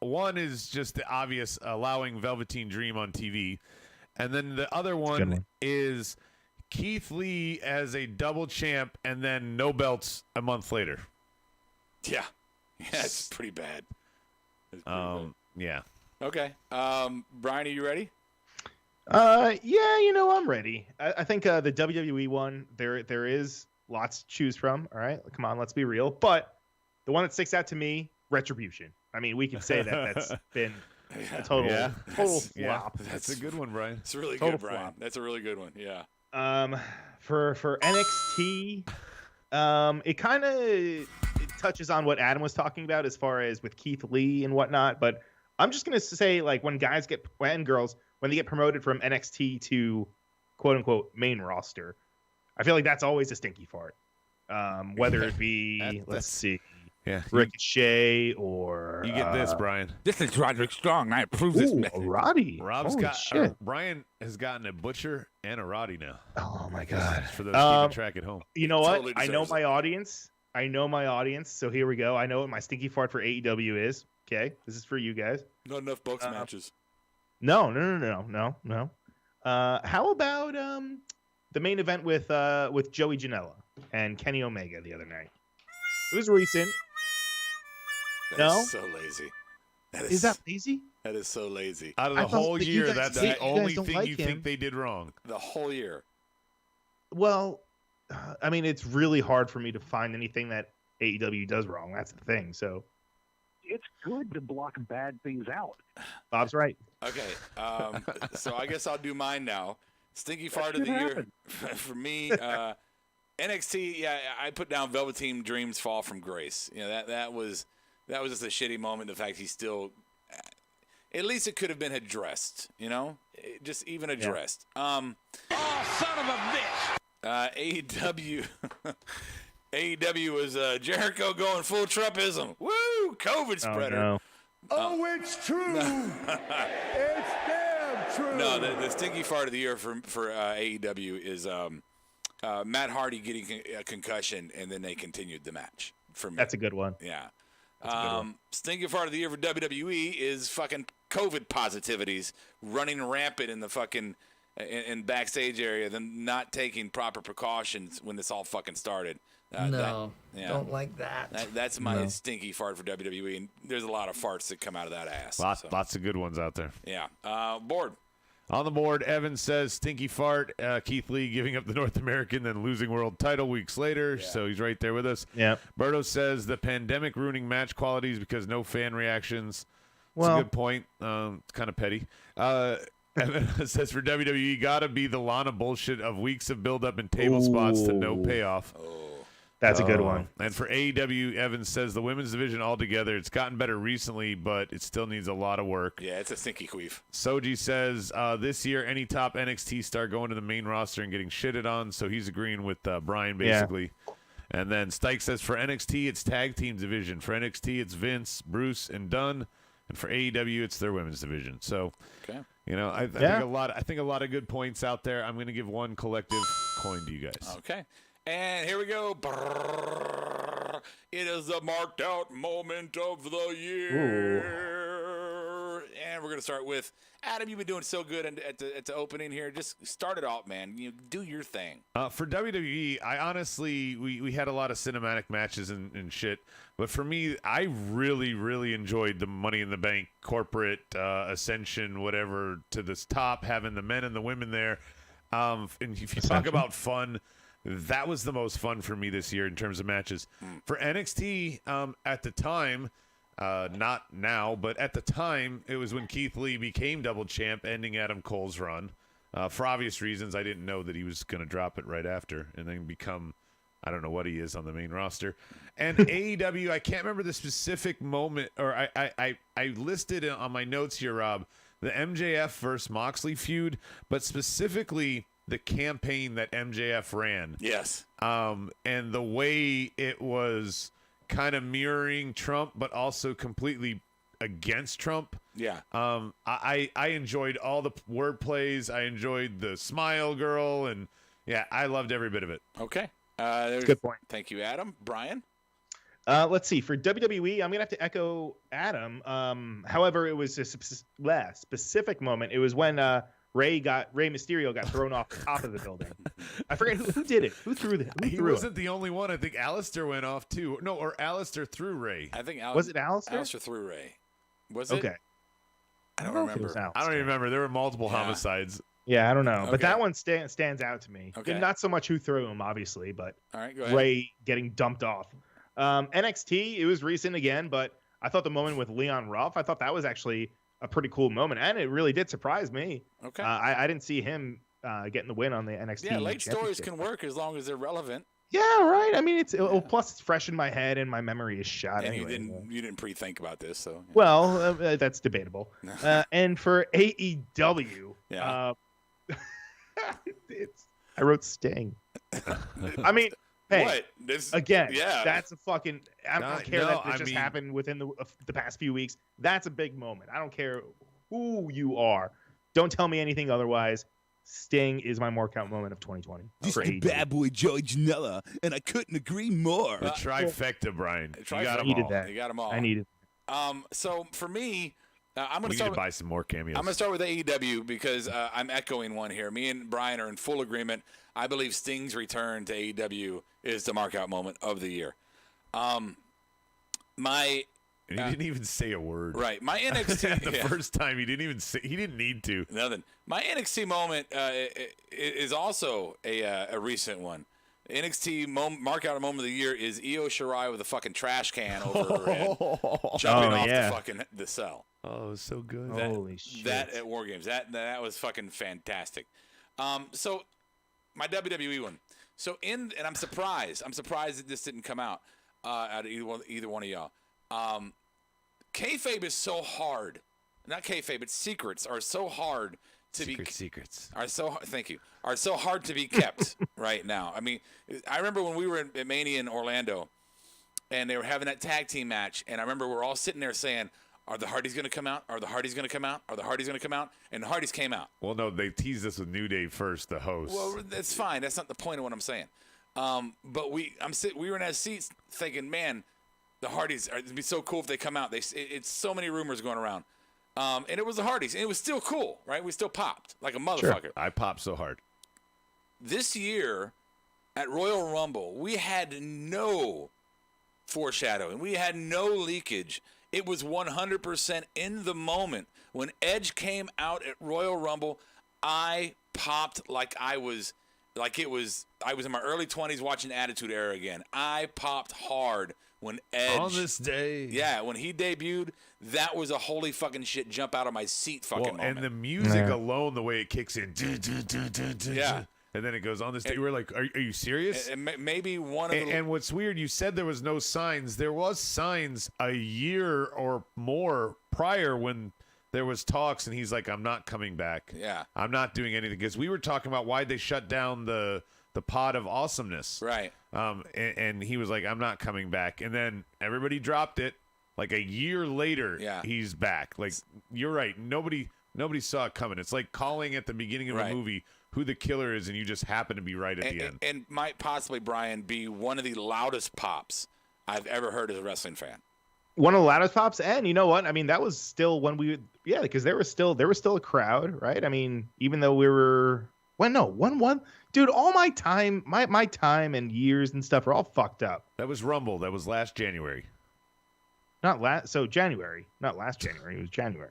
One is just the obvious, allowing Velveteen Dream on TV. And then the other one is Keith Lee as a double champ and then no belts a month later. Yeah. Yeah, it's pretty bad. Yeah. Okay. Brian, are you ready? Yeah, I'm ready. I think the WWE one, there is lots to choose from. All right, come on, let's be real. But the one that sticks out to me, Retribution. I mean, we can say that's been a total flop. Yeah, that's a good one, Brian. It's really good, Brian. Flop. That's a really good one. Yeah. For NXT, it kind of touches on what Adam was talking about as far as with Keith Lee and whatnot. But I'm just gonna say, like, when girls when they get promoted from NXT to quote unquote main roster, I feel like that's always a stinky fart. Whether it be let's see. Yeah, Ricochet or you get this, Brian. This is Roderick Strong. I approve this message. Roddy. Rob's got shit. Brian has gotten a butcher and a Roddy now. Oh my god! For those keeping track at home. You know what? Totally I know my audience. So here we go. I know what my stinky fart for AEW is. Okay, this is for you guys. Not enough Bucks matches. No. How about the main event with Joey Janela and Kenny Omega the other night? It was recent. That's so lazy. Is that lazy? That is so lazy. Out of the whole year, that's the only thing you think they did wrong. The whole year. Well, I mean, it's really hard for me to find anything that AEW does wrong. That's the thing. So it's good to block bad things out. Bob's right. Okay, so I guess I'll do mine now. Stinky fart of the year for me. NXT. Yeah, I put down Velveteen Dream's fall from grace. You know that was just a shitty moment. The fact he's still. At least it could have been addressed. You know, just even addressed. Yeah. Oh, son of a bitch! AEW. AEW was Jericho going full Trumpism. Woo! COVID spreader. Oh, no. It's true. It's damn true. No, the stinky fart of the year for AEW is Matt Hardy getting a concussion, and then they continued the match. For me, that's a good one. Yeah. Stinky fart of the year for WWE is fucking COVID positivities running rampant in the fucking in backstage area, them not taking proper precautions when this all fucking started. Don't like that. That's my stinky fart for WWE, and there's a lot of farts that come out of that ass. Lots of good ones out there. Yeah. Board. On the board, Evan says stinky fart. Keith Lee giving up the North American, then losing world title weeks later. Yeah. So he's right there with us. Yeah. Berto says the pandemic ruining match qualities because no fan reactions. That's a good point. It's kind of petty. Evan says for WWE, gotta be the Lana bullshit of weeks of build-up and table spots to no payoff. That's a good one. And for AEW, Evan says the women's division altogether, it's gotten better recently, but it still needs a lot of work. Yeah, it's a stinky queef. Soji says this year, any top NXT star going to the main roster and getting shitted on, so he's agreeing with Brian, basically. Yeah. And then Stike says for NXT, it's tag team division. For NXT, it's Vince, Bruce, and Dunn. And for AEW, it's their women's division. So, you know, I think a lot of good points out there. I'm going to give one collective coin to you guys. Okay. And here we go. It is the marked out moment of the year. Ooh. And we're going to start with Adam. You've been doing so good at the opening here. Just start it off, man. You do your thing. For WWE, I honestly, we had a lot of cinematic matches and shit. But for me, I really, really enjoyed the Money in the Bank corporate ascension, whatever, to this top, having the men and the women there. And if you talk about fun, that was the most fun for me this year in terms of matches. For NXT, at the time, not now, but at the time, it was when Keith Lee became double champ, ending Adam Cole's run. For obvious reasons, I didn't know that he was going to drop it right after and then become, I don't know what he is on the main roster. And AEW, I can't remember the specific moment, or I listed it on my notes here, Rob, the MJF versus Moxley feud, but specifically the campaign that MJF ran. Yes. And the way it was kind of mirroring Trump, but also completely against Trump. Yeah. I enjoyed all the word plays. I enjoyed the smile girl, and yeah, I loved every bit of it. Okay. Good point. Thank you, Adam. Brian? Let's see. For WWE, I'm going to have to echo Adam. However, it was a specific moment. It was when Rey Mysterio got thrown off the top of the building. I forget who did it. Who threw it? He wasn't the only one. I think Alistair went off too. No, or Alistair threw Rey. I think was it Alistair? Alistair threw Rey. Was it? Okay. I don't remember. I don't even remember. There were multiple homicides. Yeah, I don't know. Okay. But that one stands out to me. Okay. Not so much who threw him, obviously, but all right, go ahead. Rey getting dumped off. NXT, it was recent again, but I thought the moment with Leon Ruff, I thought that was actually a pretty cool moment, and it really did surprise me. Okay. I didn't see him getting the win on the NXT. Yeah, late stories can work as long as they're relevant. Yeah, right. I mean, plus it's fresh in my head, and my memory is shot. And anyway. You didn't pre-think about this, so. Yeah. Well, that's debatable. And for AEW, I wrote Sting. I mean. Hey, what? That's a fucking. I don't care that just happened within the past few weeks. That's a big moment. I don't care who you are. Don't tell me anything otherwise. Sting is my mark out moment of 2020. This is bad boy Joey Janela, and I couldn't agree more. The trifecta, Brian. You got them all. That. You got them all. I needed. So for me, I'm going to buy some more cameos. I'm going to start with AEW because I'm echoing one here. Me and Brian are in full agreement. I believe Sting's return to AEW is the mark out moment of the year. My And he didn't even say a word. Right. My NXT the first time he didn't even say. He didn't need to. Nothing. My NXT moment is also a recent one. NXT mark out moment of the year is Io Shirai with a fucking trash can over her head, jumping off the cell. Oh, it was so good. Holy shit! That at War Games, that was fucking fantastic. So my WWE one. So and I'm surprised. I'm surprised that this didn't come out of either one of y'all. Kayfabe is so hard. Not kayfabe, but secrets are so hard to be. Secrets are so. Thank you. Are so hard to be kept right now. I mean, I remember when we were at Mania in Orlando, and they were having that tag team match, and I remember we're all sitting there saying, "Are the Hardys going to come out? Are the Hardys going to come out? Are the Hardys going to come out?" And the Hardys came out. Well, no, they teased us with New Day first, the host. Well, that's fine. That's not the point of what I'm saying. But we were in that seats thinking, man, the Hardys it'd be so cool if they come out. It's so many rumors going around. And it was the Hardys, and it was still cool, right? We still popped like a motherfucker. Sure. I popped so hard. This year at Royal Rumble, we had no foreshadowing. We had no leakage. It was 100% in the moment. When Edge came out at Royal Rumble, I popped like I was in my early 20s watching Attitude Era again. I popped hard when Edge. On this day. Yeah, when he debuted, that was a holy fucking shit jump out of my seat fucking moment. And the music alone, the way it kicks in. Yeah. And then it goes on this day. We're like, are you serious? And maybe one of and what's weird, you said there was no signs. There was signs a year or more prior when there was talks, and he's like, I'm not coming back. Yeah. I'm not doing anything. Because we were talking about why they shut down the pod of awesomeness. Right. And he was like, I'm not coming back. And then everybody dropped it. Like a year later, he's back. Like, you're right. Nobody saw it coming. It's like calling at the beginning of a movie who the killer is, and you just happen to be right at the end. And might possibly, Brian, be one of the loudest pops I've ever heard as a wrestling fan. One of the loudest pops, and you know what? I mean, that was still when because there was still a crowd, right? I mean, even though we were dude, all my time, my time and years and stuff are all fucked up. That was Rumble. That was last January. January, not last January. It was January.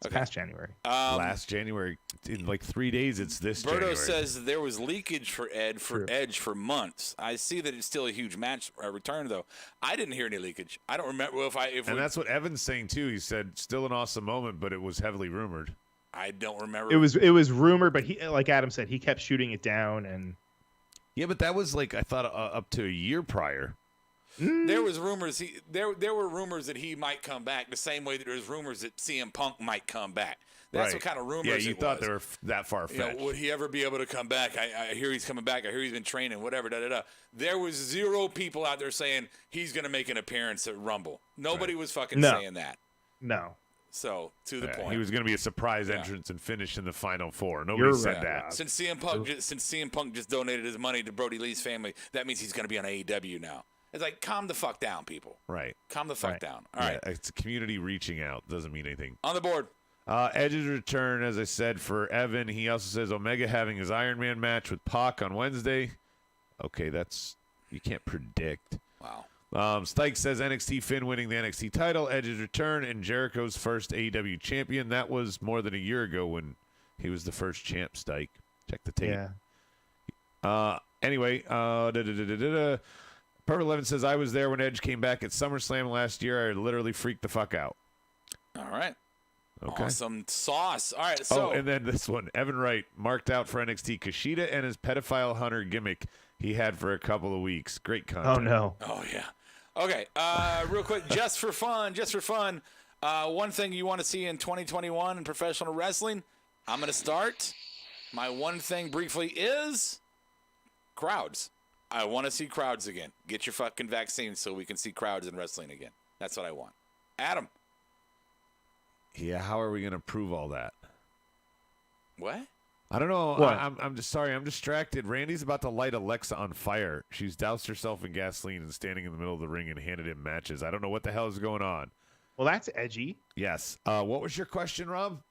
It's past January. Last January, in like 3 days, it's this Berto January. says there was leakage for Edge for months. I see that it's still a huge match return, though. I didn't hear any leakage. I don't remember that's what Evan's saying too. He said still an awesome moment, but it was heavily rumored. I don't remember. It was rumored, but he, like Adam said, he kept shooting it down. And yeah, but that was like I thought up to a year prior. There was rumors. There were rumors that he might come back the same way that there's rumors that CM Punk might come back. That's what kind of rumors. Yeah, you thought they were that far fetched. Would he ever be able to come back? I hear he's coming back. I hear he's been training. Whatever. There was zero people out there saying he's going to make an appearance at Rumble. Nobody was fucking saying that. No. So to the point, he was going to be a surprise entrance and finish in the Final Four. Nobody said that. Since CM Punk just donated his money to Brody Lee's family, that means he's going to be on AEW now. It's like, calm the fuck down, people. Right. Calm the fuck down. All right. It's a community reaching out. Doesn't mean anything. On the board. Edge's return, as I said, for Evan. He also says Omega having his Iron Man match with Pac on Wednesday. Okay, you can't predict. Wow. Stike says NXT Finn winning the NXT title, Edge's return, and Jericho's first AEW champion. That was more than a year ago when he was the first champ, Stike. Check the tape. Yeah. Anyway, Perfect 11 says, I was there when Edge came back at SummerSlam last year. I literally freaked the fuck out. All right. Okay. Awesome sauce. All right. So. Oh, and then this one. Evan Wright marked out for NXT. Kushida and his pedophile hunter gimmick he had for a couple of weeks. Great content. Oh, no. Oh, yeah. Okay. Real quick, just for fun. One thing you want to see in 2021 in professional wrestling, I'm going to start. My one thing briefly is crowds. I want to see crowds again. Get your fucking vaccine so we can see crowds in wrestling again. That's what I want. Adam. Yeah, how are we going to prove all that? What? I don't know. What? I'm just sorry. I'm distracted. Randy's about to light Alexa on fire. She's doused herself in gasoline and standing in the middle of the ring and handed him matches. I don't know what the hell is going on. Well, that's edgy. Yes. What was your question, Rob?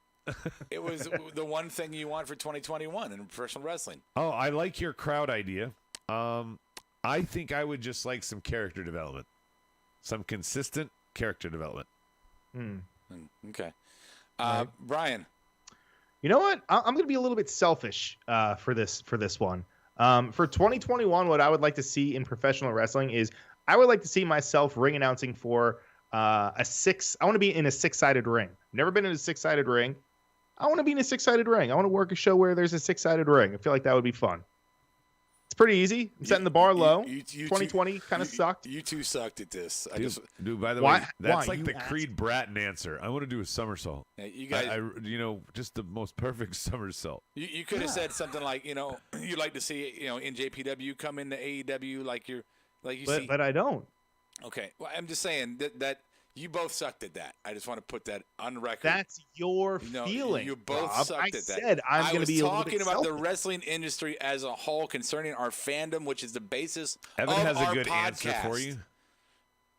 It was the one thing you want for 2021 in professional wrestling. Oh, I like your crowd idea. I think I would just like some character development. Some consistent character development. Okay. Brian. You know what? I'm going to be a little bit selfish for this one. For 2021, what I would like to see in professional wrestling is I would like to see myself ring announcing for I want to be in a 6-sided ring. Never been in a 6-sided ring. I want to be in a 6-sided ring. I want to work a show where there's a 6-sided ring. I feel like that would be fun. It's pretty easy. I'm setting the bar low. 2020 kind of sucked. You two sucked at this. Dude, by the way, that's like the Creed Bratton answer. I want to do a somersault. Yeah, you guys, just the most perfect somersault. You could have said something like, you'd like to see, NJPW come into AEW like you see. But I don't. Okay. Well, I'm just saying that you both sucked at that. I just want to put that on record. That's your feeling. You both Rob. sucked at that. I said I'm going to be talking about selfish. the wrestling industry as a whole concerning our fandom, which is the basis Evan of has our a good podcast. answer for you.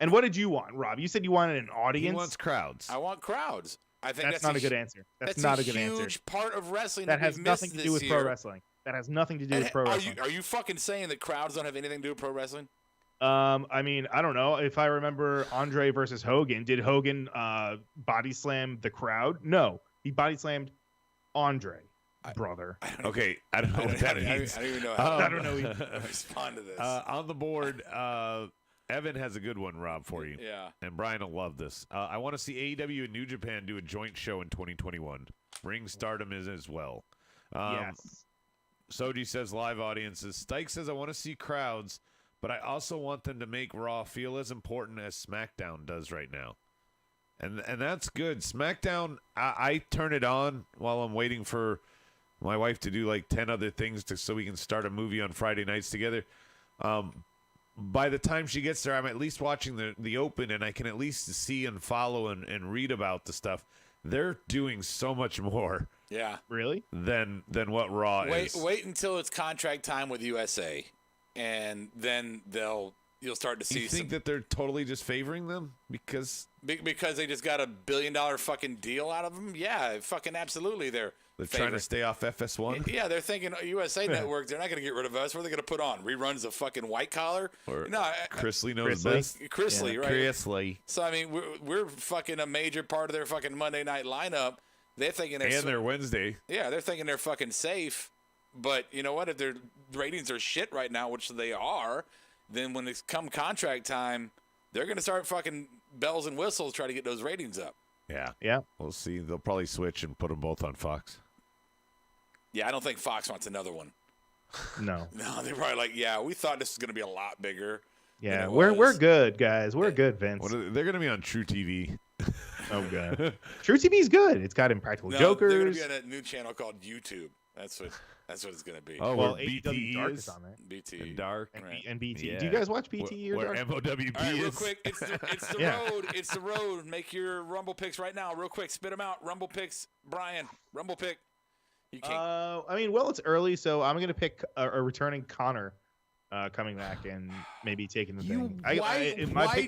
And what did you want, Rob? You said you wanted an audience. He wants crowds. I want crowds. I think that's not a good answer. That's not a good answer. That's a huge part of wrestling that has nothing to do with pro wrestling. That has nothing to do with pro wrestling. Are you fucking saying that crowds don't have anything to do with pro wrestling? I mean, I don't know. If I remember Andre versus Hogan, did Hogan body slam the crowd? No. He body slammed Andre, brother. Okay, I don't know what that means. I don't even know I don't know how to respond to this. On the board, Evan has a good one, Rob, for you. Yeah. And Brian will love this. I want to see AEW and New Japan do a joint show in 2021. Ring Stardom is as well. Yes. Soji says live audiences. Stike says I want to see crowds, but I also want them to make Raw feel as important as SmackDown does right now. And that's good. SmackDown, I turn it on while I'm waiting for my wife to do like 10 other things so we can start a movie on Friday nights together. By the time she gets there, I'm at least watching the Open, and I can at least see and follow and read about the stuff. They're doing so much more. Yeah. Really? Than what Raw is. Wait until it's contract time with USA. And then you'll start to see. You think that they're totally just favoring them because they just got $1 billion fucking deal out of them? Yeah, fucking absolutely. They're trying to stay off FS1. Yeah, they're thinking USA Network. They're not going to get rid of us. What are they going to put on? Reruns of fucking White Collar? Chris Lee knows best. Chris Lee, right? Chris Lee. So I mean, we're fucking a major part of their fucking Monday night lineup. They're thinking their Wednesday. Yeah, they're thinking they're fucking safe. But you know what? If their ratings are shit right now, which they are, then when it's come contract time, they're going to start fucking bells and whistles try to get those ratings up. Yeah. We'll see. They'll probably switch and put them both on Fox. Yeah, I don't think Fox wants another one. No. No, they're probably like, yeah, we thought this was going to be a lot bigger. Yeah, we're good, guys. We're good, Vince. They're going to be on True TV. Oh, God. True TV's good. It's got Impractical Jokers. They're going to be on a new channel called YouTube. That's what it's going to be. Oh, well, BT Dark is on there. BT. And Dark. And BT. Yeah. Do you guys watch BT or Where Dark? MOWP All right, real is. quick, it's the road. It's the road. Make your Rumble picks right now. Real quick, spit them out. Rumble picks, Brian. Rumble pick. You can't. It's early, so I'm going to pick a returning Connor coming back and maybe taking the thing. Why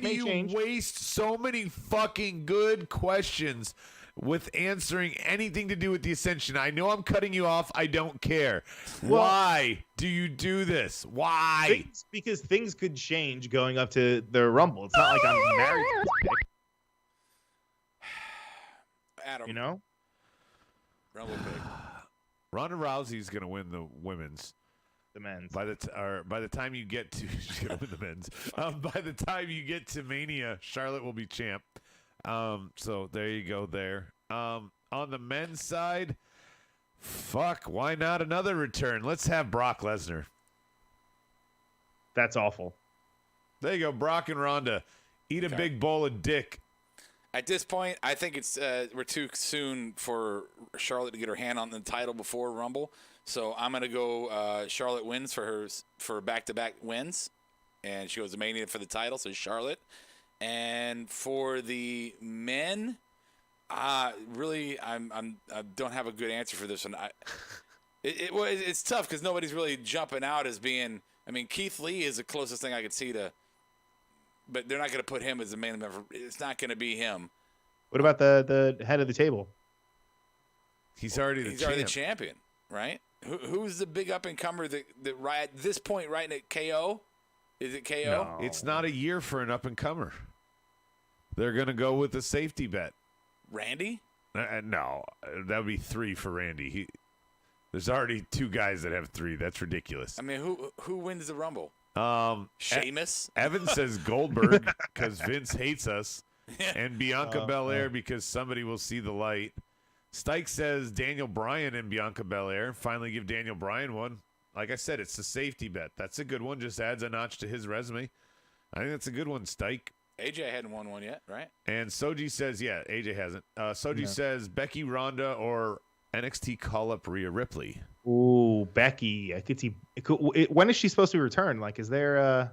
do you waste so many fucking good questions with answering anything to do with the Ascension? I know I'm cutting you off. I don't care. Why do you do this? Why? Because things could change going up to the Rumble. It's not like I'm married to this pick. Adam. You know? Rumble pick. Ronda Rousey's going to win the women's. The men's. By the time you get to she's going to win the men's. By the time you get to Mania, Charlotte will be champ. So there you go there. On the men's side, why not another return? Let's have Brock Lesnar. That's awful. There you go, Brock and Ronda. Eat a big bowl of dick. At this point, I think it's we're too soon for Charlotte to get her hand on the title before Rumble. So I'm gonna go Charlotte wins for back-to-back wins, and she goes to Mania for the title. So Charlotte. And for the men, really, I don't have a good answer for this one. It's tough because nobody's really jumping out as being. I mean, Keith Lee is the closest thing I could see to, but they're not going to put him as the main member. It's not going to be him. What about the head of the table? He's already the champion, right? Who's the big up and comer that right at this point right at KO? Is it KO? No. It's not a year for an up and comer. They're going to go with the safety bet. Randy? No, that would be 3 for Randy. There's already 2 guys that have 3. That's ridiculous. I mean, who wins the Rumble? Sheamus? Evan says Goldberg because Vince hates us. And Bianca Belair because somebody will see the light. Stike says Daniel Bryan and Bianca Belair. Finally give Daniel Bryan one. Like I said, it's a safety bet. That's a good one. Just adds a notch to his resume. I think that's a good one, Stike. AJ hadn't won one yet, right? And Soji says, yeah, AJ hasn't. Soji says Becky, Ronda, or NXT call-up Rhea Ripley. Ooh, Becky. I could see. When is she supposed to return? Like, is there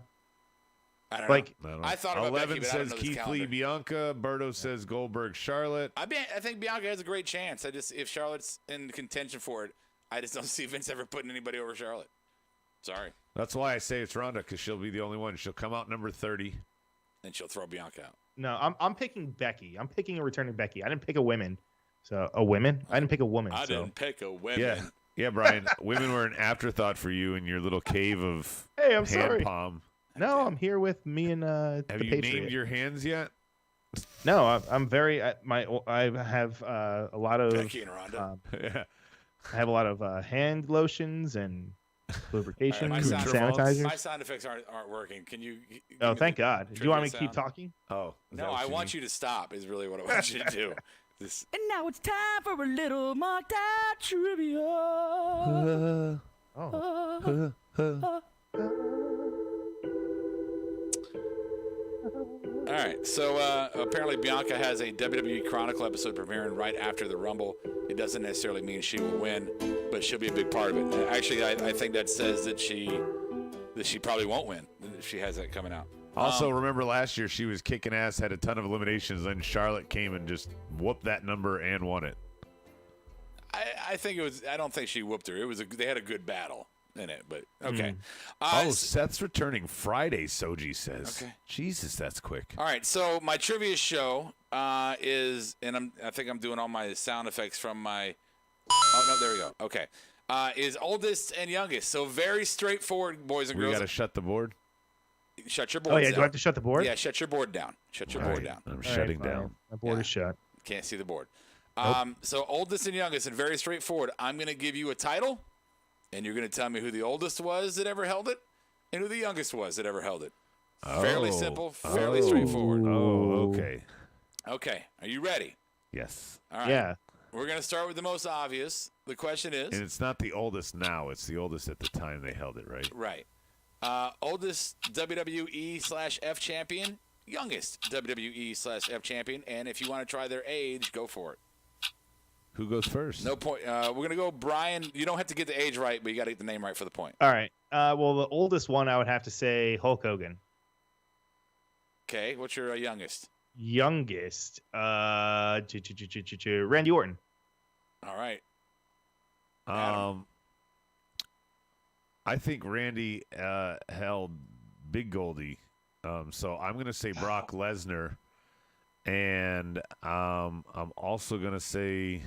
I don't know. I thought about 11 Becky, says Keith Lee, Bianca. Berto says Goldberg, Charlotte. I think Bianca has a great chance. If Charlotte's in contention for it, I just don't see Vince ever putting anybody over Charlotte. Sorry. That's why I say it's Ronda, because she'll be the only one. She'll come out number 30. And she'll throw Bianca out. No, I'm picking Becky. I'm picking a returning Becky. I didn't pick a women. So a women? I didn't pick a woman. I didn't pick a women. Yeah, Brian. Women were an afterthought for you in your little cave of I'm sorry. palm. No, I'm here with me and Have the you Patriot. named your hands yet? No, I'm very. I have a lot of Becky and Ronda. I have a lot of hand lotions and lubrication Right, and sanitizers. My sound effects aren't working. Can you? Thank God. Do you want me to keep sound? talking? Oh. No, I want you to stop. Is really what I want you to do. And now it's time for a little mocked out trivia. All right, so apparently Bianca has a WWE Chronicle episode premiering right after the Rumble. It doesn't necessarily mean she will win, but she'll be a big part of it. Actually, I think that says that she probably won't win if she has that coming out. Also, remember last year she was kicking ass, had a ton of eliminations, then Charlotte came and just whooped that number and won it. I think it was. I don't think she whooped her. They had a good battle in it, but okay. Seth's returning Friday, Soji says. Okay. Jesus, that's quick. All right, so my trivia show is, and I think I'm doing all my sound effects from my. Oh no, there we go. Okay, is oldest and youngest. So very straightforward, boys and girls. We got to shut the board. Shut your board. Oh yeah, down. do I have to shut the board? Yeah, shut your board down. Shut your board down. I'm shutting down. My board is shut. Can't see the board. Nope. So oldest and youngest, and very straightforward. I'm going to give you a title, and you're going to tell me who the oldest was that ever held it, and who the youngest was that ever held it. Fairly simple, fairly straightforward. Oh, okay. Okay, are you ready? Yes. All right. Yeah. We're going to start with the most obvious. The question is... And it's not the oldest now. It's the oldest at the time they held it, right? Right. Oldest WWE/F champion, youngest WWE/F champion, and if you want to try their age, go for it. Who goes first? No point. We're going to go Brian. You don't have to get the age right, but you got to get the name right for the point. All right. Well, the oldest one I would have to say Hulk Hogan. Okay. What's your youngest? Youngest, Randy Orton. All right. I think Randy held Big Goldie, so I'm going to say Brock Lesnar, and I'm also going to say,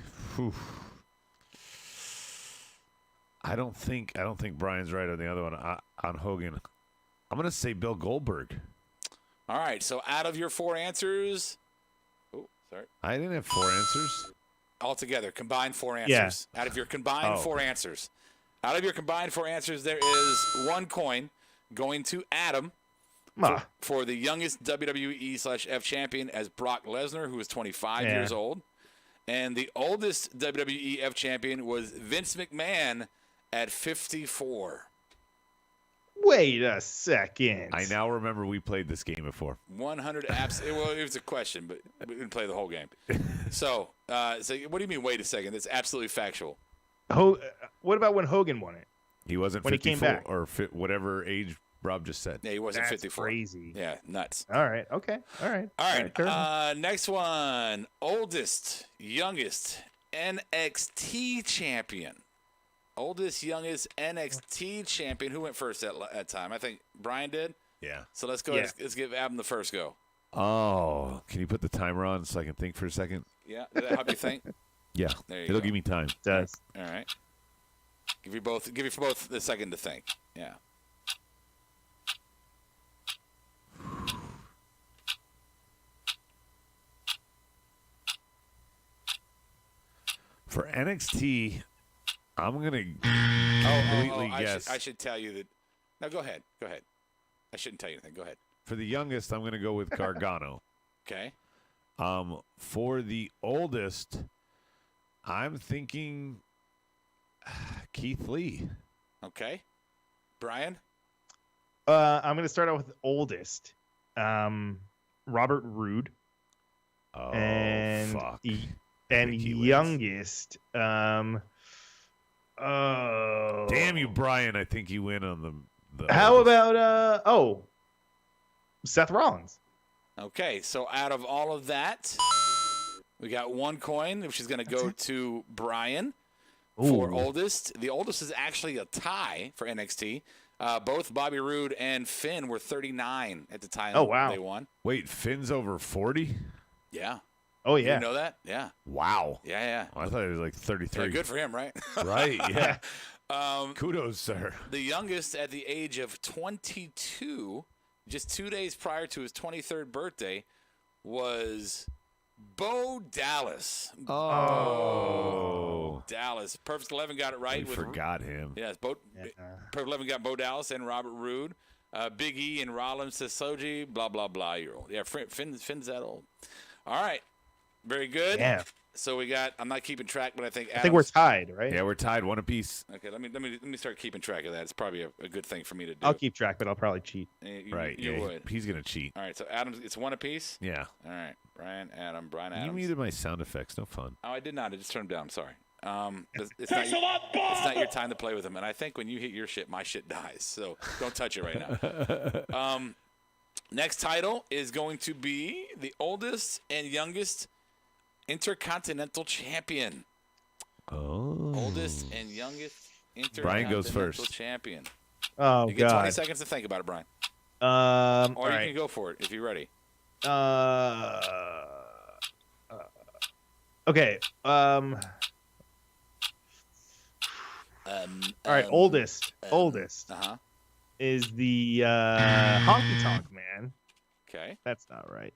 I don't think Brian's right on the other one on Hogan. I'm going to say Bill Goldberg. All right. So out of your 4 answers, I didn't have 4 answers. Altogether, combined 4 answers. Yeah. Out of your combined 4 answers. Out of your combined 4 answers, there is 1 coin going to Adam for the youngest WWE/F champion as Brock Lesnar, who is 25 years old. And the oldest WWE F champion was Vince McMahon at 54. Wait a second. I now remember we played this game before. 100 apps. Well, it was a question, but we didn't play the whole game. So what do you mean, wait a second? That's absolutely factual. What about when Hogan won it? He wasn't when 54 he came back. or whatever age Rob just said. Yeah, he wasn't That's 54. Crazy. Yeah, nuts. All right. Okay. All right. Next one. Oldest, youngest NXT champion. Oldest, youngest NXT champion. Who went first that time? I think Brian did. Yeah. So let's go. Yeah. Let's give Adam the first go. Oh, can you put the timer on so I can think for a second? Yeah. Did that help you think? Yeah. It'll give me time. It does. All right. Give you both a second to think. Yeah. For NXT, I'm gonna completely guess. I should tell you that. No, go ahead. Go ahead. I shouldn't tell you anything. Go ahead. For the youngest, I'm gonna go with Gargano. Okay. For the oldest, I'm thinking Keith Lee. Okay. Brian? I'm going to start out with oldest. Robert Roode. Oh, and fuck. And youngest. Damn you, Brian. I think you win on the How about Seth Rollins? Okay, so out of all of that, we got one coin, which is going to go to Brian for oldest. The oldest is actually a tie for NXT. Both Bobby Roode and Finn were 39 at the time they won. Wait, Finn's over 40? Yeah. Oh, yeah. You know that? Yeah. Wow. Yeah. Oh, I thought it was like 33. Yeah, good for him, right? Right, yeah. Kudos, sir. The youngest at the age of 22, just 2 days prior to his 23rd birthday, was Bo Dallas. Oh. Dallas. Perfect 11 got it right. We forgot him. Yes, Perfect 11 got Bo Dallas and Robert Roode. Big E and Rollins says Soji, blah, blah, blah. You're old. Yeah, Finn's that old. All right. Very good. Yeah. So we got, I'm not keeping track, but I think we're tied, right? Yeah, we're tied, one apiece. Okay, let me start keeping track of that. It's probably a good thing for me to do. I'll keep track, but I'll probably cheat. You would. He's going to cheat. All right, so Adam, it's one apiece? Yeah. All right, Brian, Adams. You muted my sound effects. No fun. Oh, I did not. I just turned them down. I'm sorry. It's not your time to play with them. And I think when you hit your shit, my shit dies. So don't touch it right now. Next title is going to be the oldest and youngest Intercontinental Champion. Oh. Oldest and youngest Intercontinental Brian goes first. Champion. Oh, you get God. 20 seconds to think about it, Brian. Or you can go for it if you're ready. Okay. All right. Oldest is the Honky Tonk Man. Okay. That's not right.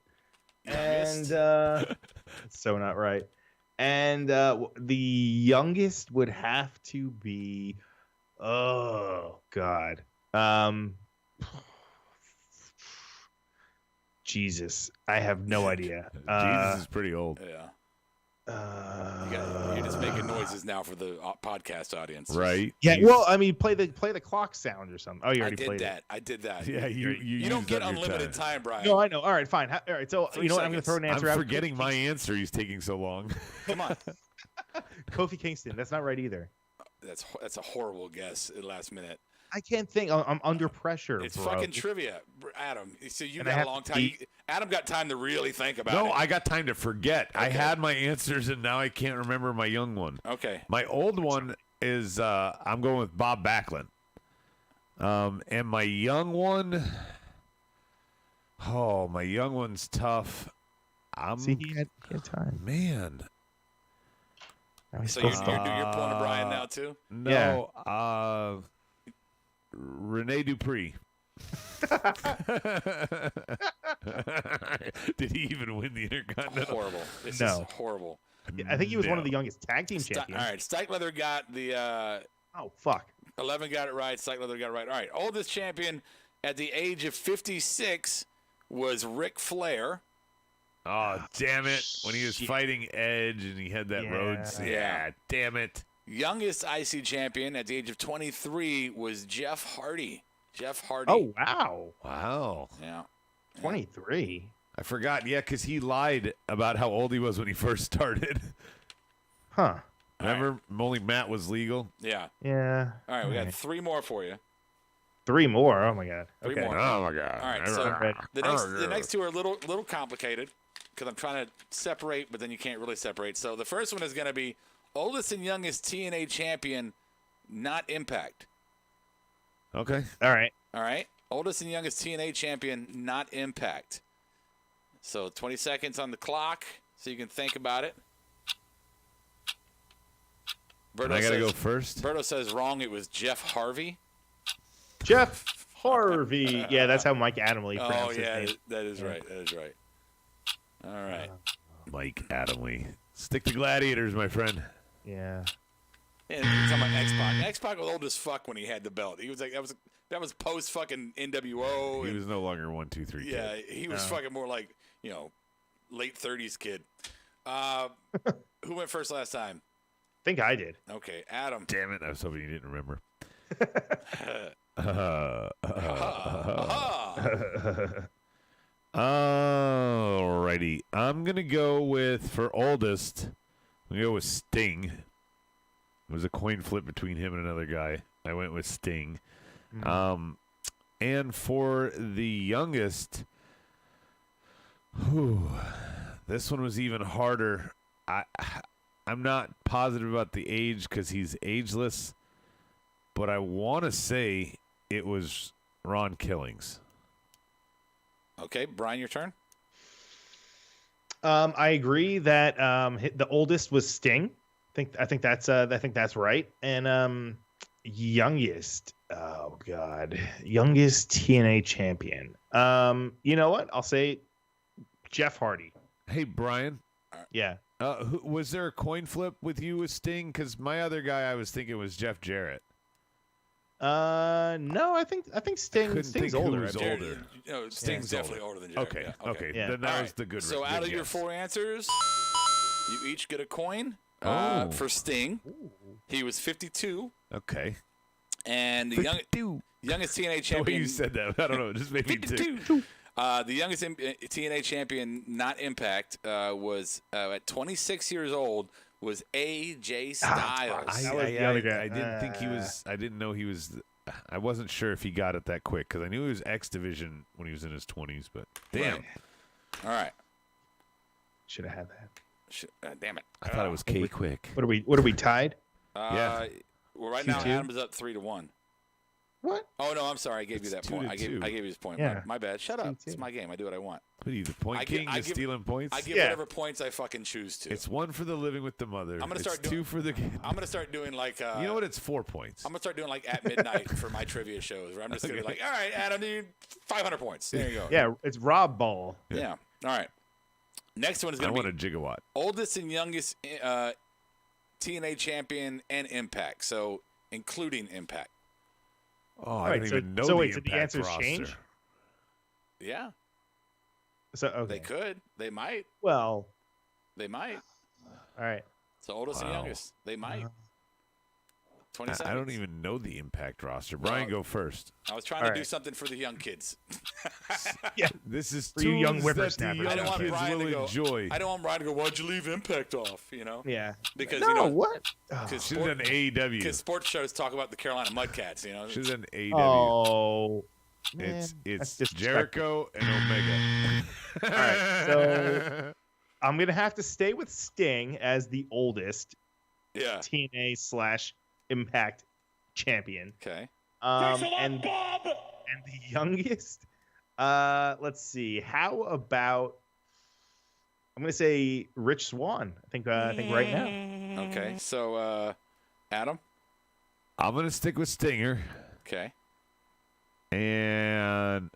Youngest. And it's so not right. And the youngest would have to be, oh God, Jesus, I have no idea. Jesus is pretty old. Yeah. You're just making noises now for the podcast audience. Right. Yeah. Well, I mean, play the clock sound or something. Oh, you already played that. I did that. Yeah. You don't get unlimited time, Brian. No, I know. All right, fine. All right. So you know what? I'm going to throw an answer out. I'm forgetting my answer. He's taking so long. Come on. Kofi Kingston. That's not right either. That's a horrible guess at the last minute. I can't think. I'm under pressure. It's bro. fucking trivia, Adam. So you got a long time. Adam got time to really think about it. No, I got time to forget. Okay. I had my answers, and now I can't remember my young one. Okay. My old one is I'm going with Bob Backlund. And my young one, my young one's tough. See, he had time. Man. So you're pulling a Brian now too? No. Yeah. Rene Dupree. Did he even win the Intercontinental? Horrible. This is horrible. Yeah, I think he was one of the youngest tag team champions. All right, Stikelether got the. Oh fuck. 11 got it right. Stikelether got it right. All right, oldest champion at the age of 56 was Ric Flair. Oh damn it! When he was fighting Edge and he had that Rhodes. Yeah, damn it. Youngest IC champion at the age of 23 was Jeff Hardy. Oh, wow. Wow. Yeah. 23. I forgot. Yeah, because he lied about how old he was when he first started. Huh. Remember, only Matt was legal? Yeah. Yeah. All right, we got 3 more for you. 3 more? Oh, my God. Three more. Oh, my God. All right, so the next 2 are a little complicated because I'm trying to separate, but then you can't really separate. So the first one is going to be oldest and youngest TNA champion, not Impact. Okay. All right. Oldest and youngest TNA champion, not Impact. So 20 seconds on the clock so you can think about it. I got to go first? Berto says wrong. It was Jeff Harvey. Jeff Harvey. Yeah, that's how Mike Adamle pronounced his name. That is right. That is right. All right. Mike Adamle. Stick to gladiators, my friend. Yeah. And talking about X-Pac. X-Pac was old as fuck when he had the belt. He was like that was post fucking NWO. He was no longer 1, 2, 3. Yeah, kid. he was fucking more like late 30s kid. Who went first last time? I think I did. Okay, Adam. Damn it! I was hoping you didn't remember. Alrighty, I'm gonna go with for oldest. I'm gonna go with Sting. It was a coin flip between him and another guy. I went with Sting. And for the youngest, this one was even harder. I'm not positive about the age because he's ageless, but I want to say it was Ron Killings. Okay, Brian, your turn. I agree that the oldest was Sting. I think that's right. And youngest, oh god, youngest TNA champion. You know what? I'll say Jeff Hardy. Hey, Brian. Yeah. Was there a coin flip with you with Sting? Because my other guy I was thinking was Jeff Jarrett. No, I think Sting's older. Older. Sting's definitely older than Jarrett. Okay, yeah. okay. Yeah. Then that was the good. So good out of guess. your 4 answers, you each get a coin. For Sting, he was 52. Okay. And the youngest TNA The way champion. you said that, I don't know. It just made me tick. 52. The youngest TNA champion, not Impact, was at 26 years old. Was AJ Styles? I didn't think he was. I didn't know he was. I wasn't sure if he got it that quick because I knew he was X Division when he was in his 20s. But damn. Right. All right. Should have had that. Damn it. I thought it was K quick. What are we tied? Yeah. Well, right now 2-2? Adam's up 3-1. What? Oh no, I'm sorry. I gave you that point. I gave 2-2. you this point. Yeah. My bad. Shut up. 2-2. It's my game. I do what I want. What are you, the point king? Stealing points? I give whatever points I fucking choose to. It's 1 for the living with the mother. I'm gonna it's start 2 for the. I'm gonna start doing like. You know what? It's 4 points. I'm gonna start doing like at midnight for my trivia shows, where I'm just gonna be like, all right, Adam, need 500 points. There you go. Yeah, it's Rob Ball. Yeah. All right. Next one is gonna I be want a gigawatt. oldest and youngest TNA champion and Impact, so including Impact. Oh, I don't even know so the wait, did the Impact answers roster. change? Yeah, So okay. they could. They might. Well, They might. all right. So oldest and youngest. They might. 20 seconds. I don't even know the Impact roster. Brian, go first. I was trying to do something for the young kids. Yeah. This is For you young tunes that the whippersnappers. I don't young want kids Brian will to go. enjoy. I don't want Brian to go. Why'd you leave Impact off? You know. Yeah. Because no, you know what? because Should have done AEW. because sports shows talk about the Carolina Mudcats. You know. Should have done AEW. Oh. It's that's disrespectful. Jericho and Omega. All right. So I'm gonna have to stay with Sting as the oldest Yeah. TNA/Impact champion. Okay. And the youngest. Let's see. How about? I'm gonna say Rich Swann. I think right now. Okay. So Adam. I'm gonna stick with Stinger, Okay. and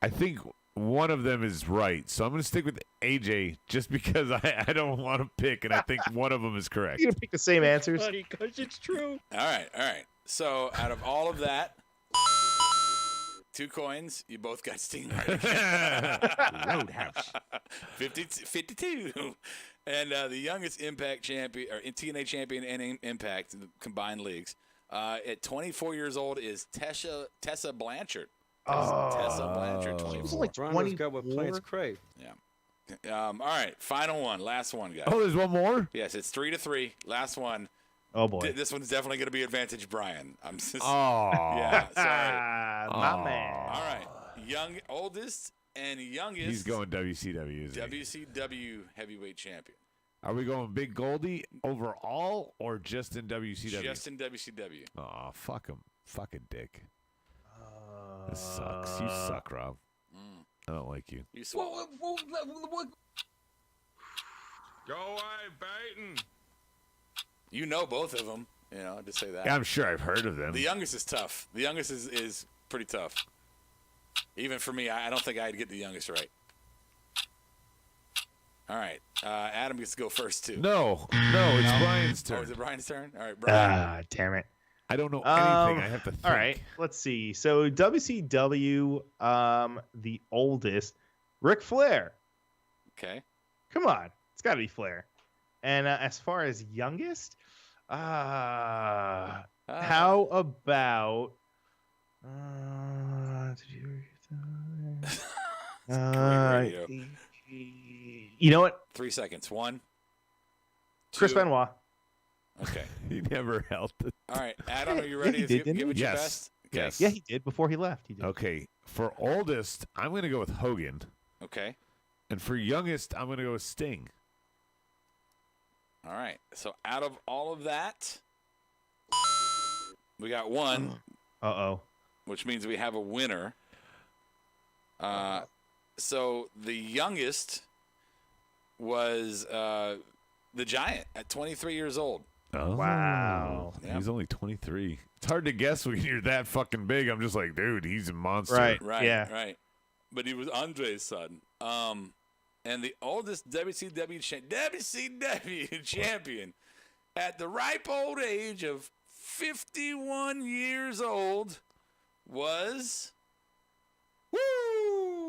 I think one of them is right. So I'm gonna stick with AJ just because I don't want to pick, and I think one of them is correct. You gonna pick the same answers? Because it's true. All right. All right. So out of all of that, 2 coins. You both got Sting right. Roadhouse. 52. And the youngest Impact champion, or TNA champion and Impact in the combined leagues, at 24 years old is Tessa Blanchard. Tessa Blanchard, 24. She's like Ronald's got what 24. plants crave. Yeah. All right. Final one. Last one, guys. Oh, there's one more. Yes, it's 3-3. Last one. Oh boy. This one's definitely going to be advantage Brian. I'm just. Oh, Yeah. Sorry. My man. All right. Oldest and youngest. He's going WCW. Isn't he? WCW heavyweight champion. Are we going Big Goldie overall or just in WCW? Just in WCW. Oh, fuck him. Fucking dick. This sucks. You suck, Rob. I don't like you. You swallow. Go away, Baton. You know both of them. You know, just say that. Yeah, I'm sure I've heard of them. The youngest is tough. The youngest is pretty tough. Even for me, I don't think I'd get the youngest right. All right. Adam gets to go first, too. No, it's Brian's turn. Oh, is it Brian's turn? All right, Brian. Damn it. I don't know anything. I have to think. All right, let's see. So WCW, the oldest, Ric Flair. Okay. Come on, it's got to be Flair. And as far as youngest, how about? You know what? 3 seconds. 1, 2. Chris Benoit. Okay. He never held it. All right, Adam, are you ready he to did, didn't give it he? your Yes. best? Okay. Yes. Yeah, he did before he left. He did. Okay. For oldest, I'm going to go with Hogan. Okay. And for youngest, I'm going to go with Sting. All right. So out of all of that, we got one. Uh-oh. Which means we have a winner. So the youngest was the Giant at 23 years old. Oh, wow. He's only 23. It's hard to guess when you're that fucking big. I'm just like, dude, he's a monster. Right. Right. Yeah. Right. But he was Andre's son. And the oldest WCW champion at the ripe old age of 51 years old was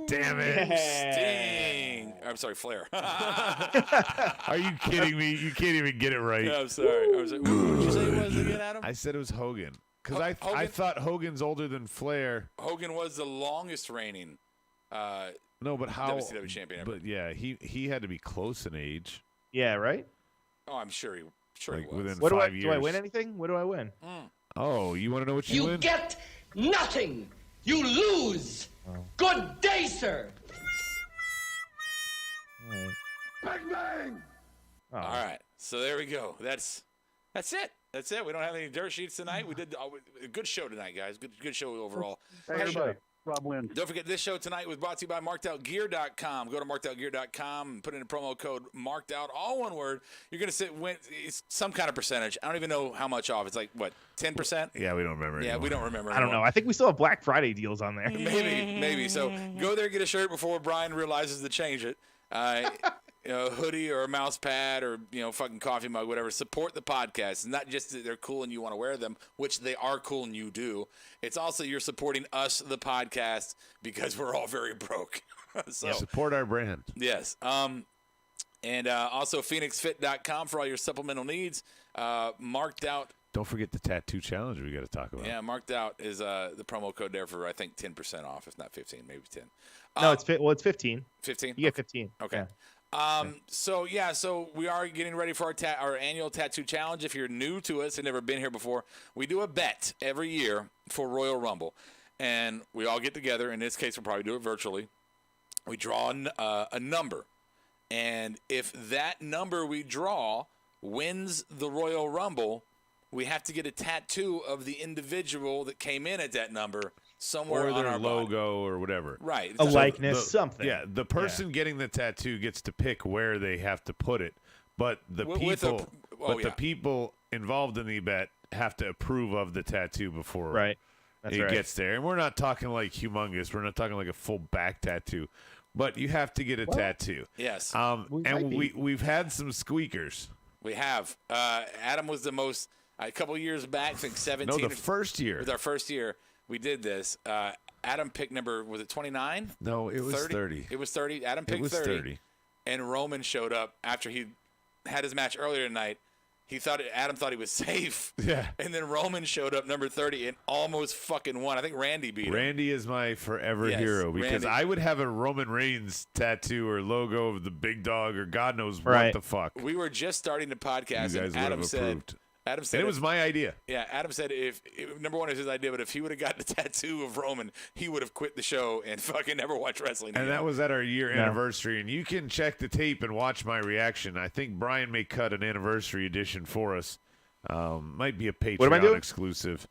Damn it. Sting. I'm sorry, Flair. Are you kidding me? You can't even get it right. No, I'm sorry. I was like, what did you say it was again, Adam? I said it was Hogan. Because I Hogan? thought Hogan's older than Flair. Hogan was the longest reigning No, but how? WCW champion ever. But yeah, he had to be close in age. Yeah, right? Oh, I'm sure he Like was. within What 5 years. do I win anything? What do I win? Oh, you want to know what you win? get nothing. You lose. Good day, sir. All right. So there we go. That's it. That's it. We don't have any dirt sheets tonight. We did a good show tonight, guys. Good show overall. Hey, everybody. Rob wins. Don't forget, this show tonight was brought to you by MarkedOutGear.com. Go to MarkedOutGear.com and put in a promo code MarkedOut, all one word. You're going to win some kind of percentage. I don't even know how much off. It's like, what, 10%? Yeah, we don't remember. Yeah, anymore. we don't remember. I don't know. I think we still have Black Friday deals on there. Maybe. So go there, get a shirt before Brian realizes to change it. A hoodie or a mouse pad or fucking coffee mug, whatever. Support the podcast. It's not just that they're cool and you want to wear them, which they are cool and you do. It's also you're supporting us, the podcast, because we're all very broke. So support our brand. yes. And also PhoenixFit.com for all your supplemental needs. Marked Out. Don't forget the tattoo challenge we got to talk about. Yeah, Marked Out is the promo code there for I think 10% off, if not 15, maybe 10. No, it's 15. 15. You get 15. Okay. Yeah. So we are getting ready for our annual tattoo challenge. If you're new to us and never been here before, we do a bet every year for Royal Rumble, and we all get together. In this case, we'll probably do it virtually. We draw a number, and if that number we draw wins the Royal Rumble, we have to get a tattoo of the individual that came in at that number somewhere or on their our logo body. or whatever. Right. A likeness, something. Yeah, the person getting the tattoo gets to pick where they have to put it, but the people involved in the bet have to approve of the tattoo before it gets there. And we're not talking like humongous. We're not talking like a full back tattoo, but you have to get a tattoo. Yes. We've had some squeakers. We have. Adam was the most. A couple years back, I think 17. No, the first year. With our first year, we did this. Adam picked number, was it 29? No, it was 30. It was 30. Adam picked 30. And Roman showed up after he had his match earlier tonight. Adam thought he was safe. Yeah. And then Roman showed up number 30 and almost fucking won. I think Randy beat him. Randy is my forever hero because I would have a Roman Reigns tattoo or logo of the big dog or God knows what the fuck. We were just starting the podcast You guys and Adam would have said. approved. Adam said and it was my idea. Yeah, Adam said if number one is his idea, but if he would have gotten the tattoo of Roman, he would have quit the show and fucking never watched wrestling again. And that was at our year anniversary. And you can check the tape and watch my reaction. I think Brian may cut an anniversary edition for us. Might be a Patreon exclusive.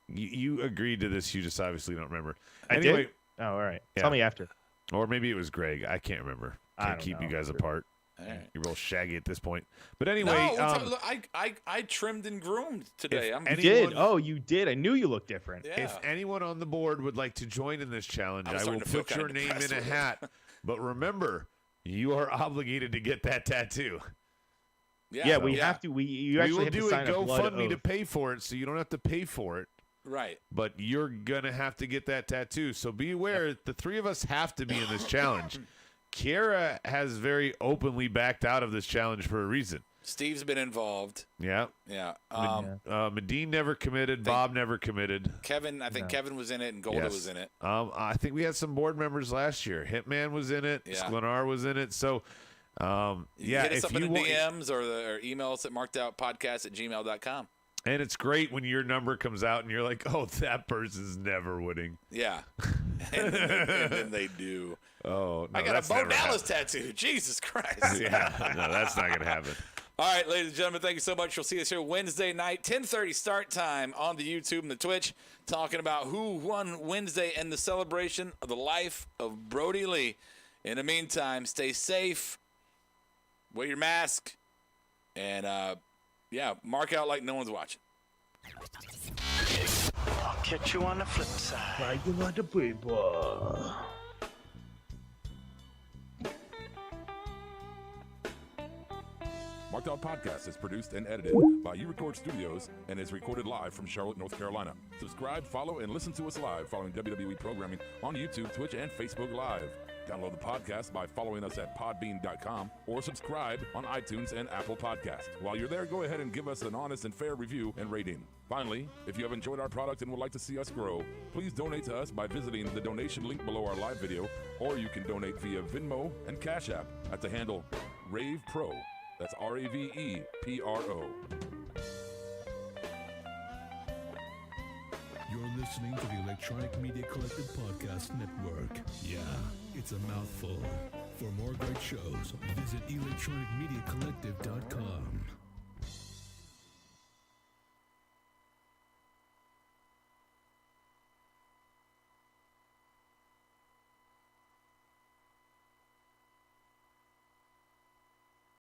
You agreed to this. You just obviously don't remember. I did? Oh, all right. Tell me after. Or maybe it was Greg. I can't remember. Can't keep you guys apart. Right. You're real shaggy at this point. But anyway. No, I trimmed and groomed today. You did? Oh, you did. I knew you looked different. Yeah. If anyone on the board would like to join in this challenge, I will put your name in a hat. But remember, you are obligated to get that tattoo. Yeah, we have to. You actually have to sign a blood oath. We will do a GoFundMe to pay for it, so you don't have to pay for it. Right. But you're going to have to get that tattoo. So be aware, the three of us have to be in this challenge. Kiera has very openly backed out of this challenge for a reason. Steve's been involved. Yeah. Yeah. Medine never committed. Bob never committed. Kevin, I think Kevin was in it, and Golda was in it. I think we had some board members last year. Hitman was in it. Yeah. Sklenar was in it. So, hit us up in the DMs or email us at markedoutpodcast@gmail.com. And it's great when your number comes out and you're like, oh, that person's never winning. Yeah. and then they do. Oh, no, I got a Bo Dallas tattoo. Jesus Christ. Yeah, no, that's not going to happen. All right, ladies and gentlemen, thank you so much. You'll see us here Wednesday night, 10:30 start time on the YouTube and the Twitch, talking about who won Wednesday and the celebration of the life of Brody Lee. In the meantime, stay safe, wear your mask, and, mark out like no one's watching. I'll catch you on the flip side. Right, you want the paper. Marked Out Podcast is produced and edited by You Record Studios and is recorded live from Charlotte, North Carolina. Subscribe, follow, and listen to us live following WWE programming on YouTube, Twitch, and Facebook Live. Download the podcast by following us at podbean.com or subscribe on iTunes and Apple Podcasts. While you're there, go ahead and give us an honest and fair review and rating. Finally, if you have enjoyed our product and would like to see us grow, please donate to us by visiting the donation link below our live video, or you can donate via Venmo and Cash App at the handle Ravepro. That's RAVEPRO. You're listening to the Electronic Media Collective Podcast Network. Yeah, it's a mouthful. For more great shows, visit electronicmediacollective.com.